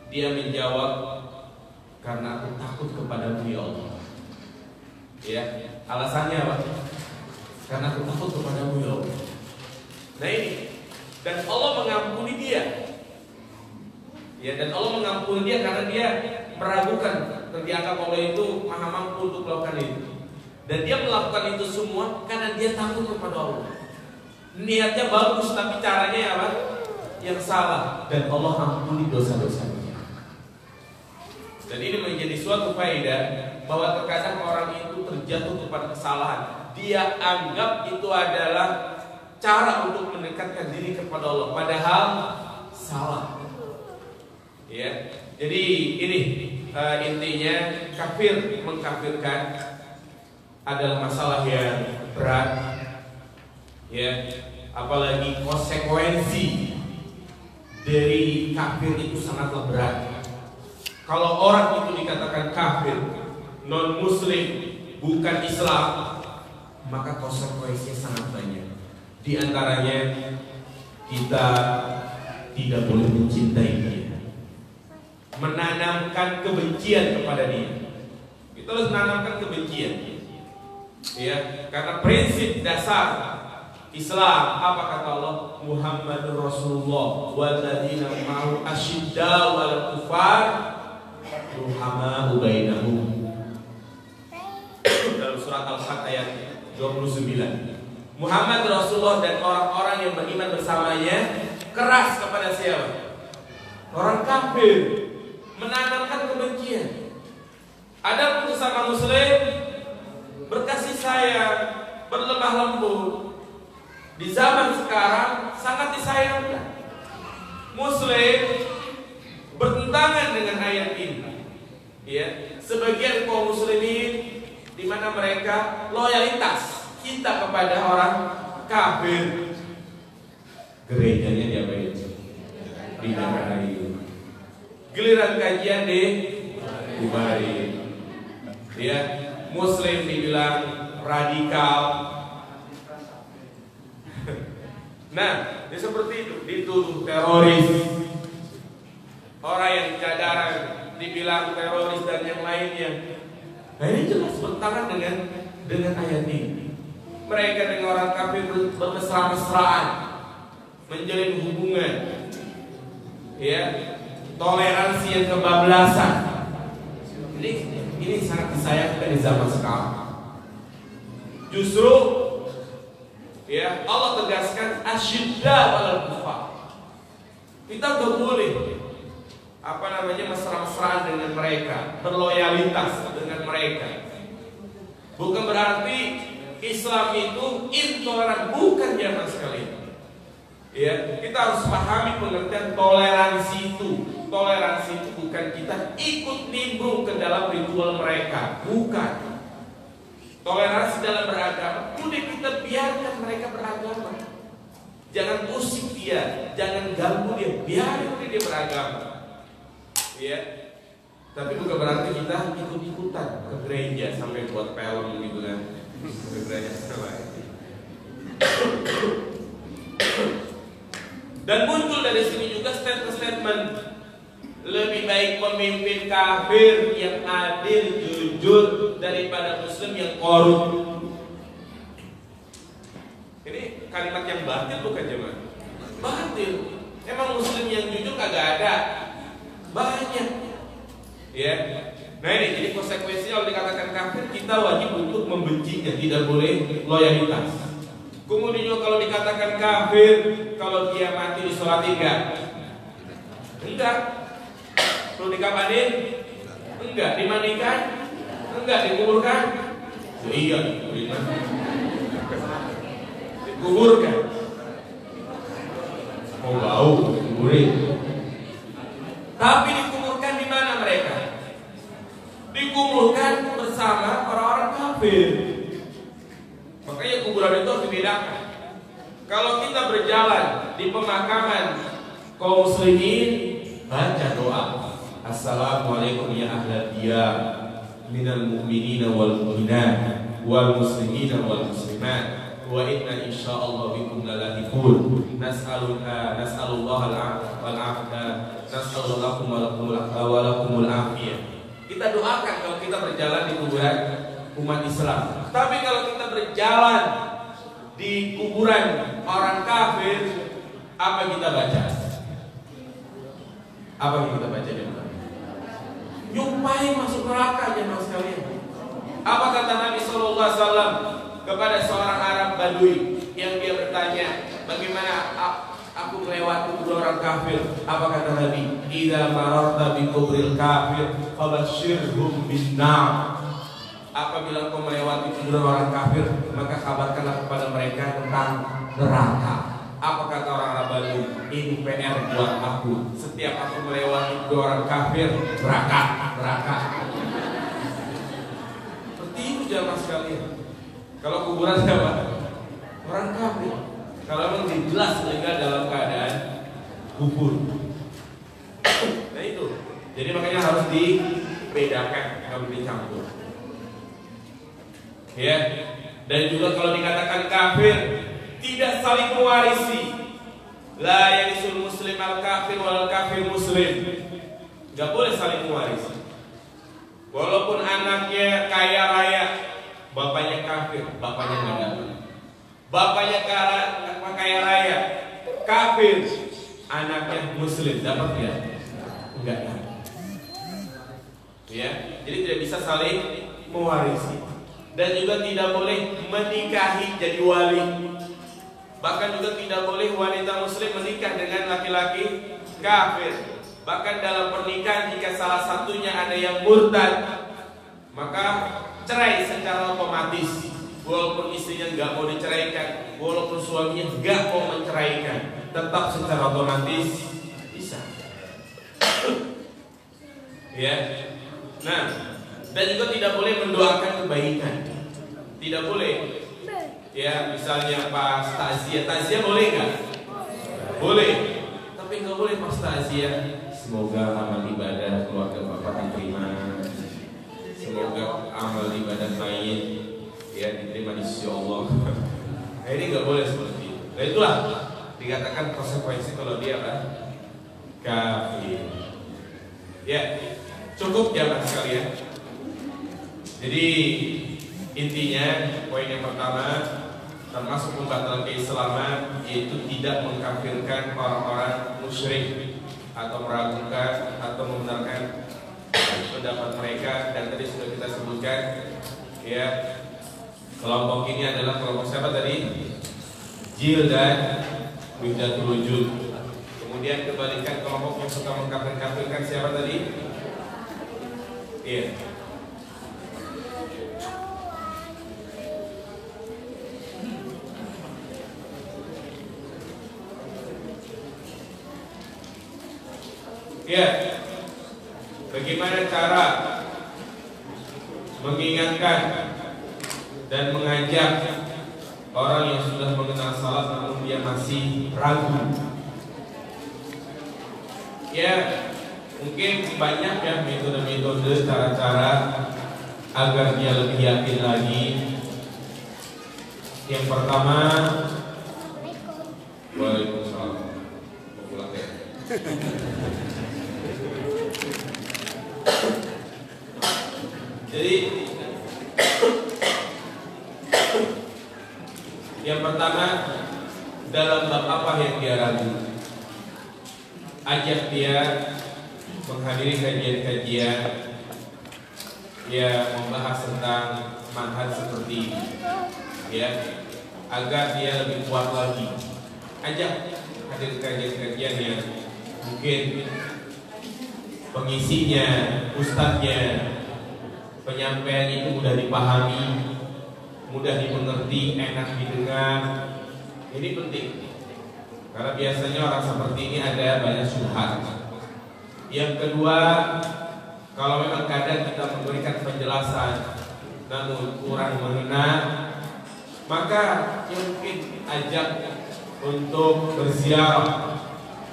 Dia menjawab, "Karena aku takut kepadamu ya Allah." Ya, alasannya apa? Karena aku takut kepadamu ya Allah. Nah ini, dan Allah mengampuni dia. Ya, dan Allah mengampuni dia karena dia meragukan dan dianggap Allah itu maha mampu untuk melakukan itu. Dan dia melakukan itu semua karena dia takut kepada Allah. Niatnya bagus tapi caranya apa? Yang salah, dan Allah ampuni dosa-dosanya. Dan ini menjadi suatu faedah bahwa terkadang orang itu terjatuh kepada kesalahan. Dia anggap itu adalah cara untuk mendekatkan diri kepada Allah, padahal salah. Ya, jadi ini intinya kafir mengkafirkan adalah masalah yang berat. Ya, apalagi konsekuensi dari kafir itu sangatlah berat. Kalau orang itu dikatakan kafir, non muslim, bukan Islam, maka konsekuensinya sangat banyak. Di antaranya kita tidak boleh mencintai dia, menanamkan kebencian kepada dia. Kita harus menanamkan kebencian. Ya, karena prinsip dasar Islam apa kata Allah? Muhammadur Rasulullah walladzina ma'ahu asyidda'u 'alal kufar ruhama'u bainahum. Dalam surat Al-Haq ayat 29. Muhammad Rasulullah dan orang-orang yang beriman bersamanya keras kepada siapa? Orang kafir, menanamkan kebencian. Adapun sesama muslim berkasih sayang, berlemah lembut. Di zaman sekarang sangat disayangkan. Muslim bertentangan dengan ayat ini. Ya, sebagian kaum muslimin di mana mereka loyalitas cinta kepada orang kafir, gerejanya diapain? Didarahi. Giliran kajian dibubarin. Ya, muslim dibilang radikal. Nah, ini seperti itu, dituduh teroris. Orang yang cadar dibilang teroris dan yang lainnya. Nah, ini jelas bertentangan dengan ayat ini. Mereka dengan orang kafir bermesra-mesraan, menjalin hubungan, ya, toleransi yang kebablasan. Ini sangat disayangkan di zaman sekarang. Justru, ya, Allah tegaskan asyidda 'alal kufar. Kita gak boleh mesra-mesraan dengan mereka, berloyalitas dengan mereka. Bukan berarti Islam itu intoleran, bukan zaman sekali. Ya, kita harus pahami pengertian toleransi itu. Toleransi itu bukan kita ikut nimbrung ke dalam ritual mereka, bukan. Toleransi dalam beragama, udah kita biarkan mereka beragama. Jangan usik dia, jangan ganggu dia, biarin dia beragama. Ya. Tapi bukan berarti kita ikut-ikutan ke gereja sampai buat film gitu kan. Ke gereja lain. Dan muncul dari sini juga statement lebih baik pemimpin kafir yang adil, jujur daripada muslim yang korup. Ini kalimat yang batil bukan jemaah? Batil. Emang muslim yang jujur kagak ada? Banyak. Ya. Nah ini jadi konsekuensinya kalau dikatakan kafir kita wajib untuk membencinya, tidak boleh loyalitas. Kemudian kalau dikatakan kafir, kalau dia mati disolatin enggak? Enggak. Perlu dikabarin? Enggak. Dimandikan? Enggak. Dikuburkan? Iya, dikuburkan. Mau bau, dikuburin. Tapi dikuburkan di mana mereka? Dikuburkan bersama orang-orang kafir. Makanya kuburan itu harus dibedakan. Kalau kita berjalan di pemakaman kaum muslimin, baca doa. Assalamualaikum ya ahlal diyar minal mu'minina wal mu'minat wal muslimina wal muslimat wa inna insyaallah bikum lalahiqun nas'alullah al-afiyah nas'alullakum wa lakumul afiyah. Kita doakan kalau kita berjalan di kuburan umat Islam. Tapi kalau kita berjalan di kuburan orang kafir, apa kita baca? Apa yang kita baca di mana? Nyumpahin masuk neraka aja mas kalian. Apa kata Nabi SAW kepada seorang Arab Badui yang dia bertanya, bagaimana aku melewati kubur orang kafir? Apa kata Nabi? Idza mararta bi kubril kafir fabashshirhum bin nar. Apabila kau melewati kuburan orang kafir, maka kabarkanlah kepada mereka tentang neraka. Apa kata orang Arab Badui? Ini PR buat aku. Setiap aku melewati kuburan orang kafir, neraka. Seperti itu jamaah sekalian. Kalau kuburan siapa? Orang kafir. Kalau memang jelas meninggal dalam keadaan kubur. Nah itu. Jadi makanya harus dibedakan, kalau dicampur. Ya. Dan juga kalau dikatakan kafir, tidak saling mewarisi. La yarisul muslim al kafir wal kafir muslim. Gak boleh saling mewarisi. Walaupun anaknya kaya raya, bapaknya kafir, bapaknya nggak dapat. Bapaknya kaya raya, kafir, anaknya muslim, dapat ya? Enggak dapat. Ya, jadi tidak bisa saling mewarisi. Dan juga tidak boleh menikahi jadi wali. Bahkan juga tidak boleh wanita muslim menikah dengan laki-laki kafir. Bahkan dalam pernikahan jika salah satunya ada yang murtad, maka cerai secara otomatis. Walaupun istrinya nggak mau diceraikan, walaupun suaminya nggak mau menceraikan, tetap secara otomatis bisa. Ya. Nah, dan juga tidak boleh mendoakan kebaikan. Tidak boleh. Ya, misalnya pas takziah boleh nggak? Boleh. Tapi nggak boleh pas takziah. Semoga amal ibadah keluarga bapak diterima. Semoga amal ibadah lain ya diterima di sisi Allah. Nah, ini nggak boleh seperti itu. Nah itulah dikatakan konsekuensi kalau dia apa? Kafir. Ya, cukup jamaah sekalian. Jadi intinya poin yang pertama termasuk pembatalan keislaman yaitu tidak mengkafirkan orang-orang musyrik atau meragukan atau membenarkan pendapat mereka. Dan tadi sudah kita sebutkan ya, kelompok ini adalah kelompok siapa tadi? Jil dan Wihdatul Wujud. Kemudian kebalikan kelompok yang suka mengkafirkan siapa tadi? Iya. Ya, bagaimana cara mengingatkan dan mengajak orang yang sudah mengenal salat namun dia masih ragu? Ya, mungkin banyak ya metode-metode, cara-cara agar dia lebih yakin lagi. Yang pertama, Waalaikumsalam. Mau pulang ya? Jadi yang pertama, dalam bab apa yang dia ragu, ajak dia menghadiri kajian-kajian dia membahas tentang manhaj seperti ini, ya, agar dia lebih kuat lagi. Ajak hadir kajian-kajian yang mungkin pengisinya, ustadznya, penyampaian itu mudah dipahami, mudah dimengerti, enak didengar. Ini penting, karena biasanya orang seperti ini ada banyak syubhat. Yang kedua, kalau memang kadang kita memberikan penjelasan namun kurang mengena, maka mungkin ajak untuk berziarah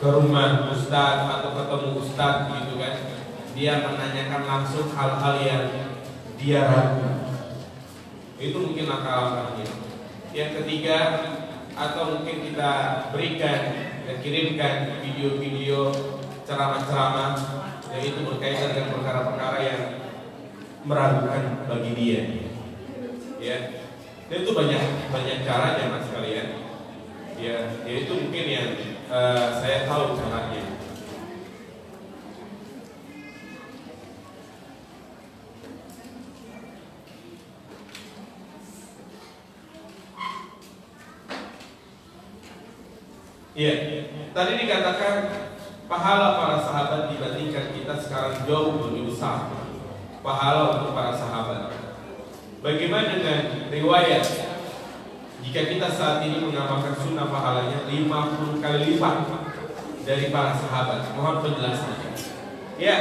ke rumah ustaz atau ketemu ustaz gitu kan. Dia menanyakan langsung hal-hal yang dia ragu. Itu mungkin langkah-langkahnya. Yang ketiga, atau mungkin kita berikan dan kirimkan video-video ceramah-ceramah yang itu berkaitan dengan perkara-perkara yang meragukan bagi dia. Ya, dan itu banyak cara ya mas sekalian. Ya itu mungkin yang saya tahu caranya. Iya, tadi dikatakan pahala para sahabat dibandingkan kita sekarang jauh lebih besar. Pahala untuk para sahabat. Bagaimana dengan riwayat? Jika kita saat ini mengamalkan sunnah, pahalanya 50 kali lipat dari para sahabat. Mohon penjelasannya. Ya,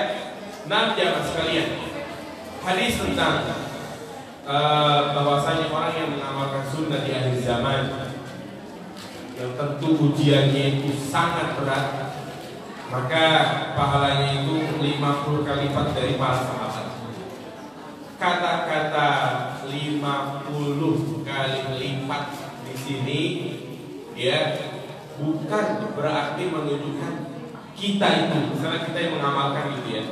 jamaah sekalian. Hadis tentang bahwasanya orang yang mengamalkan sunnah di akhir zaman, yang tentu ujiannya itu sangat berat, maka pahalanya itu 50 kali lipat dari para sahabat. Kata-kata 50 kali lipat di sini ya bukan berarti menunjukkan kita itu, misalnya kita yang mengamalkan itu ya,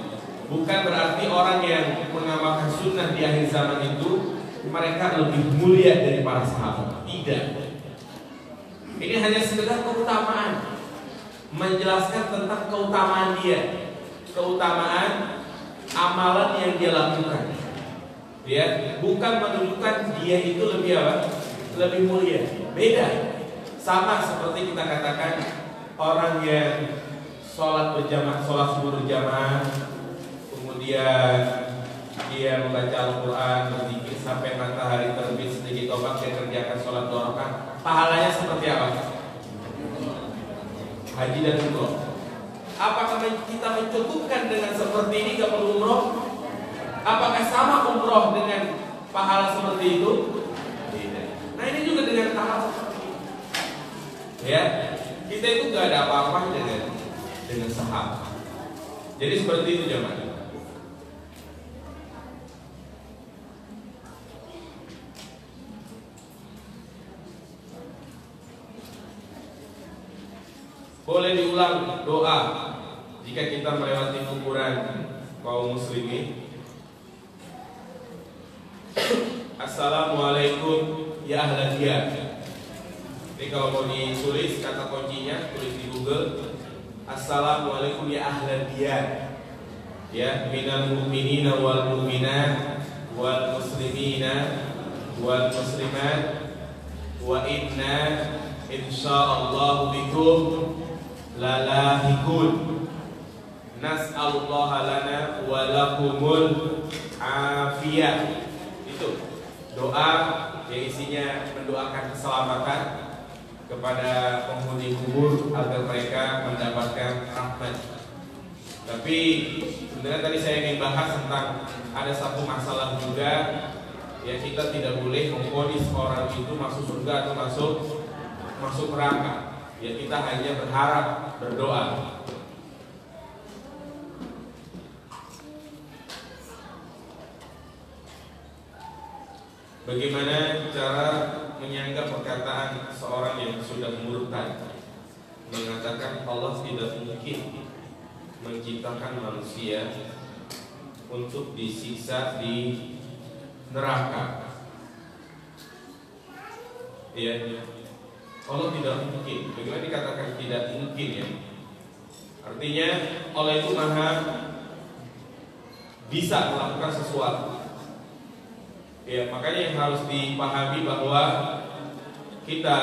bukan berarti orang yang mengamalkan sunnah di akhir zaman itu mereka lebih mulia dari para sahabat. Tidak. Ini hanya sekedar keutamaan, menjelaskan tentang keutamaan dia, keutamaan amalan yang dia lakukan. Ya, bukan menunjukkan dia itu lebih apa? Lebih mulia. Beda. Sama seperti kita katakan orang yang sholat berjamaah, sholat subuh berjamaah, kemudian dia membaca Al-Quran, berzikir sampai matahari terbit sedikit ombak, dia kerjakan sholat 2 rakaat. Pahalanya seperti apa? Haji dan umroh. Apakah kita mencukupkan dengan seperti ini, gak perlu umroh? Apakah sama umroh dengan pahala seperti itu? Tidak. Nah ini juga dengan tahap seperti ini. Ya, kita itu gak ada apa-apa dengan sahabat. Jadi seperti itu jemaah. Boleh diulang doa jika kita melewati kuburan kaum muslimin. Assalamualaikum ya ahlan diyar. Jadi kalau mau ditulis kata kuncinya, tulis di Google. Assalamualaikum ya ahlan diyar. Ya, minal mu'minina wal mu'minat wal muslimina wal muslimat wa inna insyaallah bikum lalahikun. Nas'alullaha lana wa lakumul afiyah. Itu doa yang isinya mendoakan keselamatan kepada penghuni kubur agar mereka mendapatkan rahmat. Tapi sebenarnya tadi saya ingin bahas tentang ada satu masalah juga, ya kita tidak boleh memvonis orang itu masuk surga atau masuk neraka. Ya kita hanya berharap, berdoa. Bagaimana cara menyanggah perkataan seorang yang sudah murtad mengatakan Allah tidak mungkin menciptakan manusia untuk disiksa di neraka? Ya, Allah tidak mungkin. Bagaimana dikatakan tidak mungkin ya? Artinya Allah itu maha bisa melakukan sesuatu. Ya, makanya yang harus dipahami bahwa kita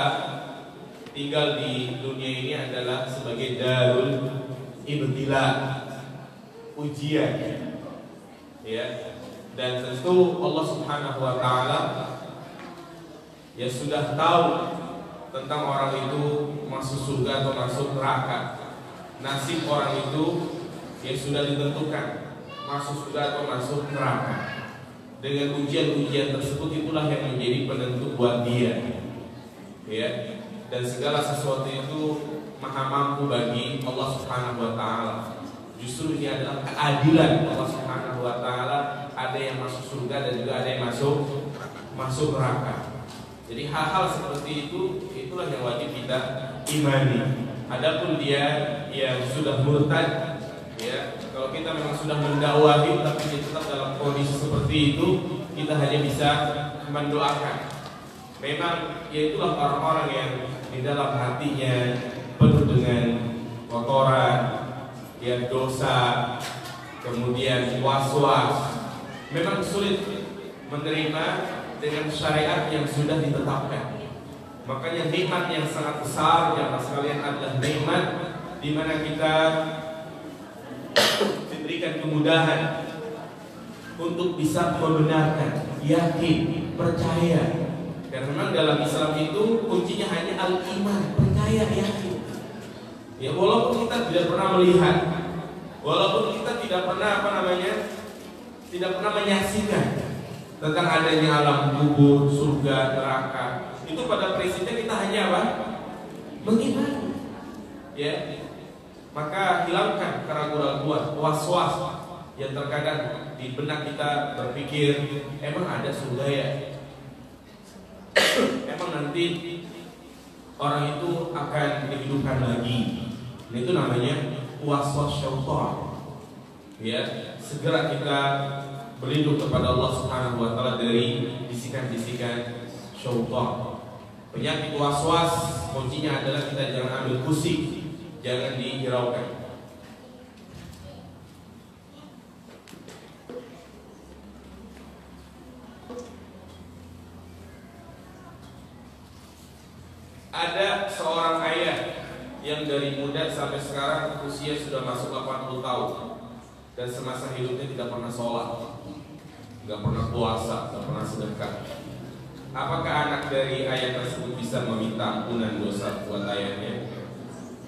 tinggal di dunia ini adalah sebagai darul ibtila, ujian. Ya. Dan tentu Allah Subhanahu wa taala ya sudah tahu tentang orang itu masuk surga atau masuk neraka. Nasib orang itu ya sudah ditentukan, masuk surga atau masuk neraka. Dengan ujian-ujian tersebut itulah yang menjadi penentu buat dia. Ya. Dan segala sesuatu itu maha mampu bagi Allah Subhanahu wa taala. Justru ini adalah keadilan Allah Subhanahu wa taala, ada yang masuk surga dan juga ada yang masuk neraka. Jadi hal-hal seperti itu itulah yang wajib kita imani. Adapun dia yang sudah murtad, ya, kalau kita memang sudah mendakwahi tapi dia tetap dalam kondisi seperti itu, kita hanya bisa mendoakan. Memang yaitulah orang-orang yang di dalam hatinya penuh dengan kotoran, ya dosa, kemudian was-was. Memang sulit menerima dengan syariat yang sudah ditetapkan. Makanya nikmat yang sangat besar jamaah sekalian adalah nikmat di mana kita diberikan kemudahan untuk bisa membenarkan, yakin, percaya. Karena memang dalam Islam itu kuncinya hanya al-iman, percaya, yakin. Ya walaupun kita tidak pernah melihat, walaupun kita tidak pernah tidak pernah menyaksikan tentang adanya alam kubur, surga, neraka, itu pada prinsipnya kita hanya apa? Mengimani. Ya. Maka hilangkan keraguan-keraguan, was-was yang terkadang di benak kita berpikir, emang ada surga ya? Emang nanti orang itu akan dihidupkan lagi? Nah, itu namanya was-was syaitan. Ya, segera kita berlindung kepada Allah Subhanahu wa taala dari bisikan-bisikan syaitan. Penyakit was-was kuncinya adalah kita jangan ambil pusing, jangan dihiraukan. Ada seorang ayah yang dari muda sampai sekarang usia sudah masuk 80 tahun dan semasa hidupnya tidak pernah sholat, tidak pernah puasa, tidak pernah sedekah. Apakah anak dari ayah tersebut bisa meminta ampunan dosa buat ayahnya?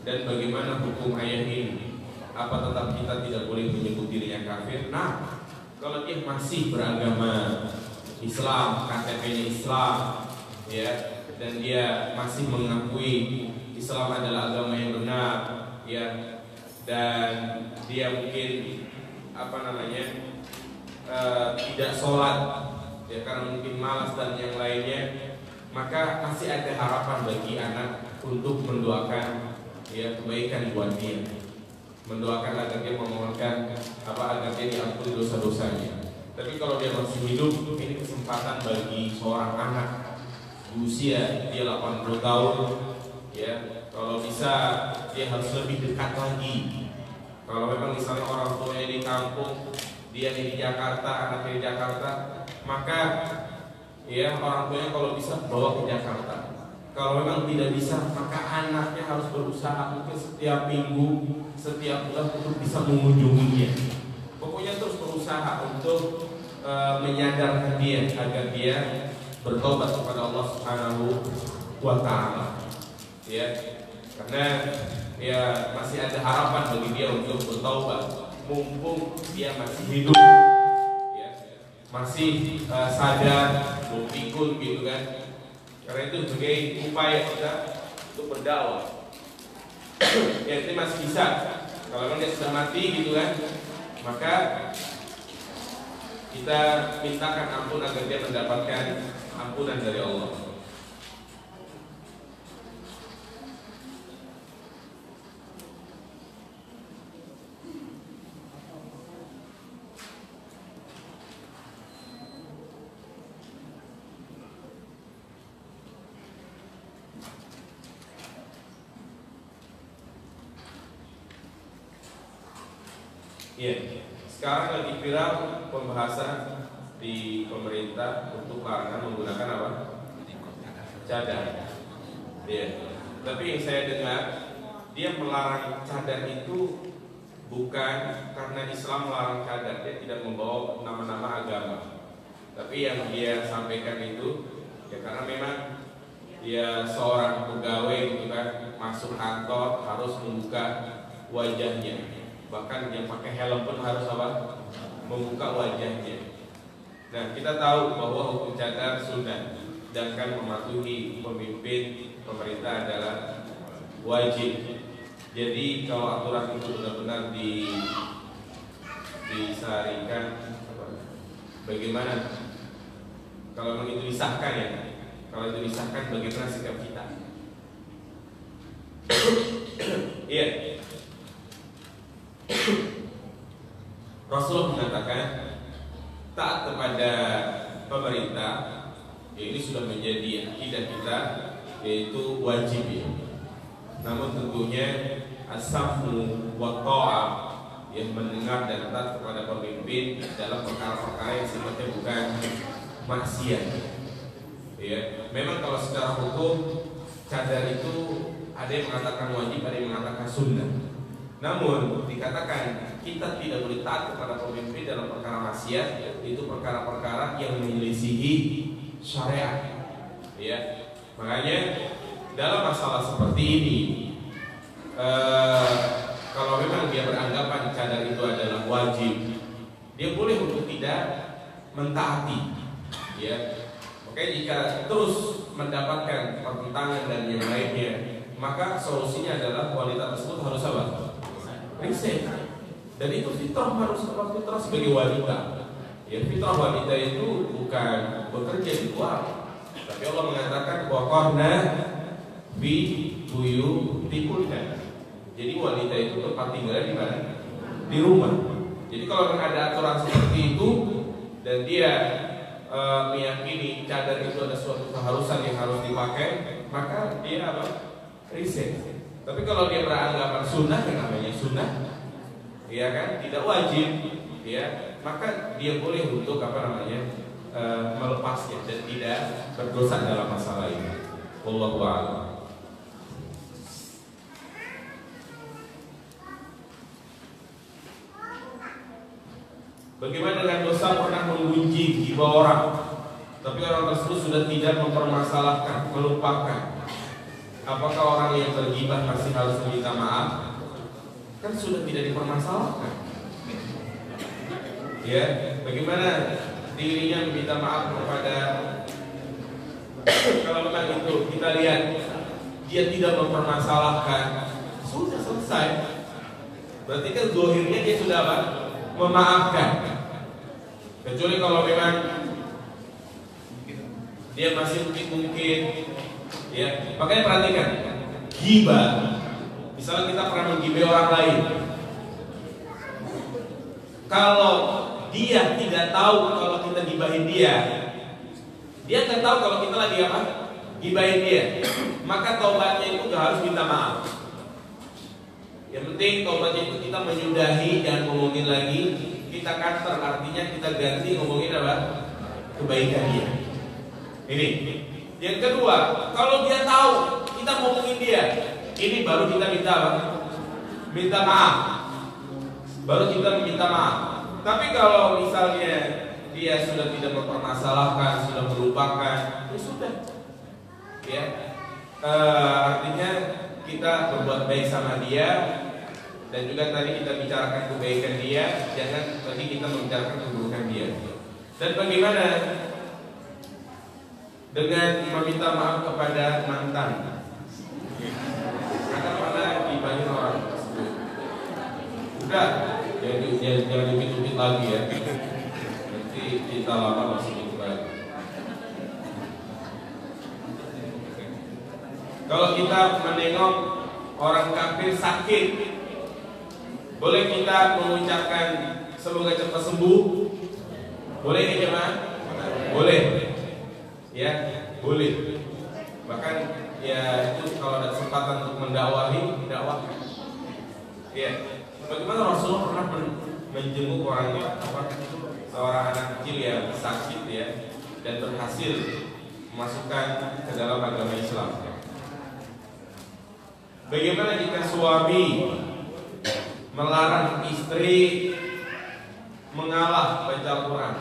Dan bagaimana hukum ayah ini? Apa tetap kita tidak boleh menyebut dirinya kafir? Nah, kalau dia masih beragama Islam, KTP-nya Islam, ya, dan dia masih mengakui Islam adalah agama yang benar, ya, dan dia mungkin tidak sholat, ya karena mungkin malas dan yang lainnya, maka masih ada harapan bagi anak untuk mendoakan ya kebaikan buat dia, mendoakan agar dia memohonkan agar dia diampuni dosa-dosanya. Tapi kalau dia masih hidup, ini kesempatan bagi seorang anak usia dia 80 tahun, ya kalau bisa dia harus lebih dekat lagi. Kalau memang misalnya orang tuanya di kampung, dia di Jakarta, anaknya di Jakarta, maka ya orang tuanya kalau bisa bawa ke Jakarta. Kalau memang tidak bisa, maka anaknya harus berusaha mungkin setiap minggu, setiap bulan untuk bisa mengunjunginya. Pokoknya terus berusaha untuk menyadarkan dia agar dia bertobat kepada Allah Subhanahu wa taala. Ya. Karena ya masih ada harapan bagi dia untuk bertaubat, mumpung dia masih hidup, ya, masih sadar, belum pikun gitu kan. Karena itu sebagai upaya kita untuk berdakwah. Ya itu masih bisa. Kalau memang dia sudah mati gitu kan, maka kita mintakan ampun agar dia mendapatkan ampunan dari Allah. Iya, sekarang lagi viral pembahasan di pemerintah untuk larangan menggunakan apa? Cadar. Iya. Tapi yang saya dengar, dia melarang cadar itu bukan karena Islam melarang cadar, dia tidak membawa nama-nama agama. Tapi yang dia sampaikan itu ya karena memang dia seorang pegawai gitu kan, masuk kantor harus membuka wajahnya. Bahkan yang pakai helm pun harus apa? Membuka wajahnya. Nah, kita tahu bahwa hukum cadar sunnah, sedangkan mematuhi pemimpin pemerintah adalah wajib. Jadi kalau aturan itu benar-benar disarikan, bagaimana? Kalau memang itu disahkan ya, kalau itu disahkan bagaimana sikap kita? Iya. Rasulullah mengatakan taat kepada pemerintah, ya ini sudah menjadi akidah kita, yaitu wajib ya. Namun tentunya as-sam'u wa tha'ah, yang mendengar dan taat kepada pemimpin dalam perkara-perkara yang sifatnya bukan maksiat. Ya, memang kalau secara hukum cadar itu ada yang mengatakan wajib, ada yang mengatakan sunnah. Namun dikatakan kita tidak boleh taat kepada pemimpin dalam perkara maksiat, itu perkara-perkara yang menyelisihi syariat. Ya, makanya dalam masalah seperti ini, kalau memang dia beranggapan cadar itu adalah wajib, dia boleh untuk tidak mentaati. Ya, makanya jika terus mendapatkan pertentangan dan yang lainnya, maka solusinya adalah wanita tersebut harus apa? Resign. Dan itu fitrah, harus fitrah sebagai wanita. Ya, fitrah wanita itu bukan bekerja di luar, tapi Allah mengatakan waqarna fi buyutikunna. Jadi wanita itu tempat tinggal di mana? Di rumah. Jadi kalau ada aturan seperti itu dan dia meyakini cadar itu ada suatu keharusan yang harus dipakai, maka dia apa? Resign. Tapi kalau dia beranggapan sunnah, yang namanya sunnah, ya kan, tidak wajib, ya, maka dia boleh untuk apa namanya melepasnya dan tidak berdosa dalam masalah ini. Wallahu a'lam. Bagaimana dengan dosa pernah menggunjing jiwa orang, tapi orang tersebut sudah tidak mempermasalahkan, melupakan? Apakah orang yang bergibah masih harus meminta maaf? Kan sudah tidak dipermasalahkan. Ya, bagaimana dirinya meminta maaf kepada, kalau memang itu kita lihat dia tidak mempermasalahkan, sudah selesai. Berarti kan zahirnya dia sudah apa? Memaafkan. Kecuali kalau memang dia masih mungkin ya, makanya perhatikan ghibah. Misalnya kita pernah menggibai orang lain, kalau dia tidak tahu kalau kita gibahin dia nggak tahu kalau kita lagi apa? Gibahin dia, maka taubatnya itu gak harus minta maaf. Yang penting taubatnya itu kita menyudahi, jangan ngomongin lagi, kita counter, artinya kita ganti ngomongin apa? Kebaikan dia. Ini. Yang kedua, kalau dia tahu kita ngomongin dia, ini baru kita minta apa? Minta maaf. Baru kita minta maaf. Tapi kalau misalnya dia sudah tidak mempermasalahkan, sudah melupakan, ya sudah. Ya, artinya kita berbuat baik sama dia. dia, dan juga tadi kita bicarakan kebaikan dia, jangan tadi kita membicarakan keburukan dia. Dan bagaimana dengan meminta maaf kepada mantan? Karena pernah dibangun orang tersebut. Udah, jangan dikit-dikit lagi ya. Nanti kita lama masih itu lagi. Kalau kita menengok orang kafir sakit, boleh kita mengucapkan semoga cepat sembuh? Boleh ya jemaah? Boleh. Ya, boleh. Bahkan ya itu kalau ada kesempatan untuk mendakwahi, dakwahkan. Ya. Bagaimana Rasulullah pernah menjenguk orangnya, seorang anak kecil yang sakit ya, dan berhasil memasukkan ke dalam agama Islam. Bagaimana jika suami melarang istri mengalah baca Al-Quran,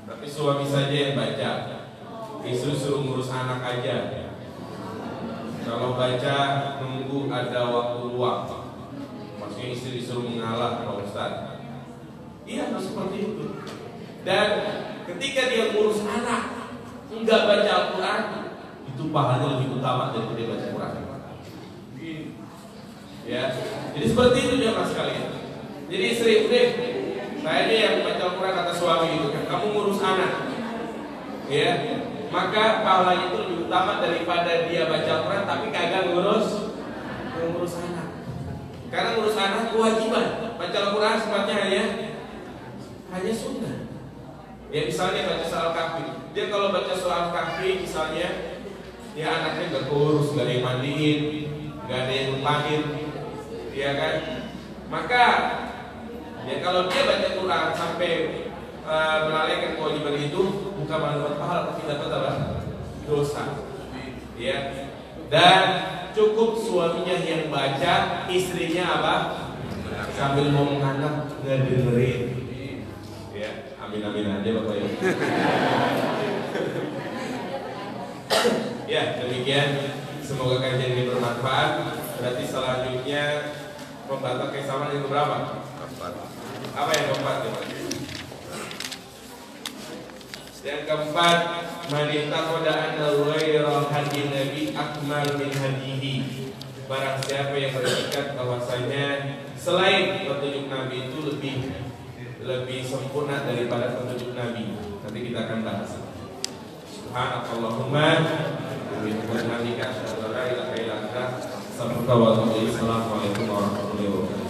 tapi suami saja yang baca, istri suruh ngurus anak aja. Kalau baca nunggu ada waktu luang, maksudnya istri disuruh mengalah Pak Ustaz. Iya, harus seperti itu. Dan ketika dia ngurus anak enggak baca Al-Quran, itu pahalanya lebih utama daripada dia baca Quran. Ya, jadi seperti itu jemaah sekalian. Jadi istri udah, saya aja yang baca Al-Quran kata suami itu, kamu ngurus anak, ya, maka pahalanya itu lebih utama daripada dia baca Al-Quran tapi kagak ngurus anak. Karena ngurus anak kewajiban, baca Al-Quran sifatnya hanya sunnah. Ya misalnya baca soal kahfi, dia kalau baca soal kahfi misalnya, ya anaknya nggak kurus, nggak ada yang mandiin, nggak ada yang numpahin, ya kan? Maka ya kalau dia baca Quran sampai melalaikan kewajiban itu, bukan mendapat pahala tapi dapat apa? Dosa. Ya. Dan cukup suaminya yang baca, istrinya apa? Sambil ngomong anak ngedengerin. Ya, amin aja Bapak ya. Ya, demikian. Semoga kajian ini bermanfaat. Berarti selanjutnya pembahasan kesamaan yang berapa? Apa yang keempat ya, Pak? Yang keempat, man i'taqada anna ghairal hadi nabi akmal min hadihi. Barang siapa yang bersikap bahwasanya selain petunjuk Nabi itu lebih sempurna daripada petunjuk Nabi. Nanti kita akan bahas. Subhanakallahumma wa bihamdika asyhadu an la ilaha illa anta astaghfiruka wa atubu ilaik. Assalamualaikum warahmatullahi wabarakatuh.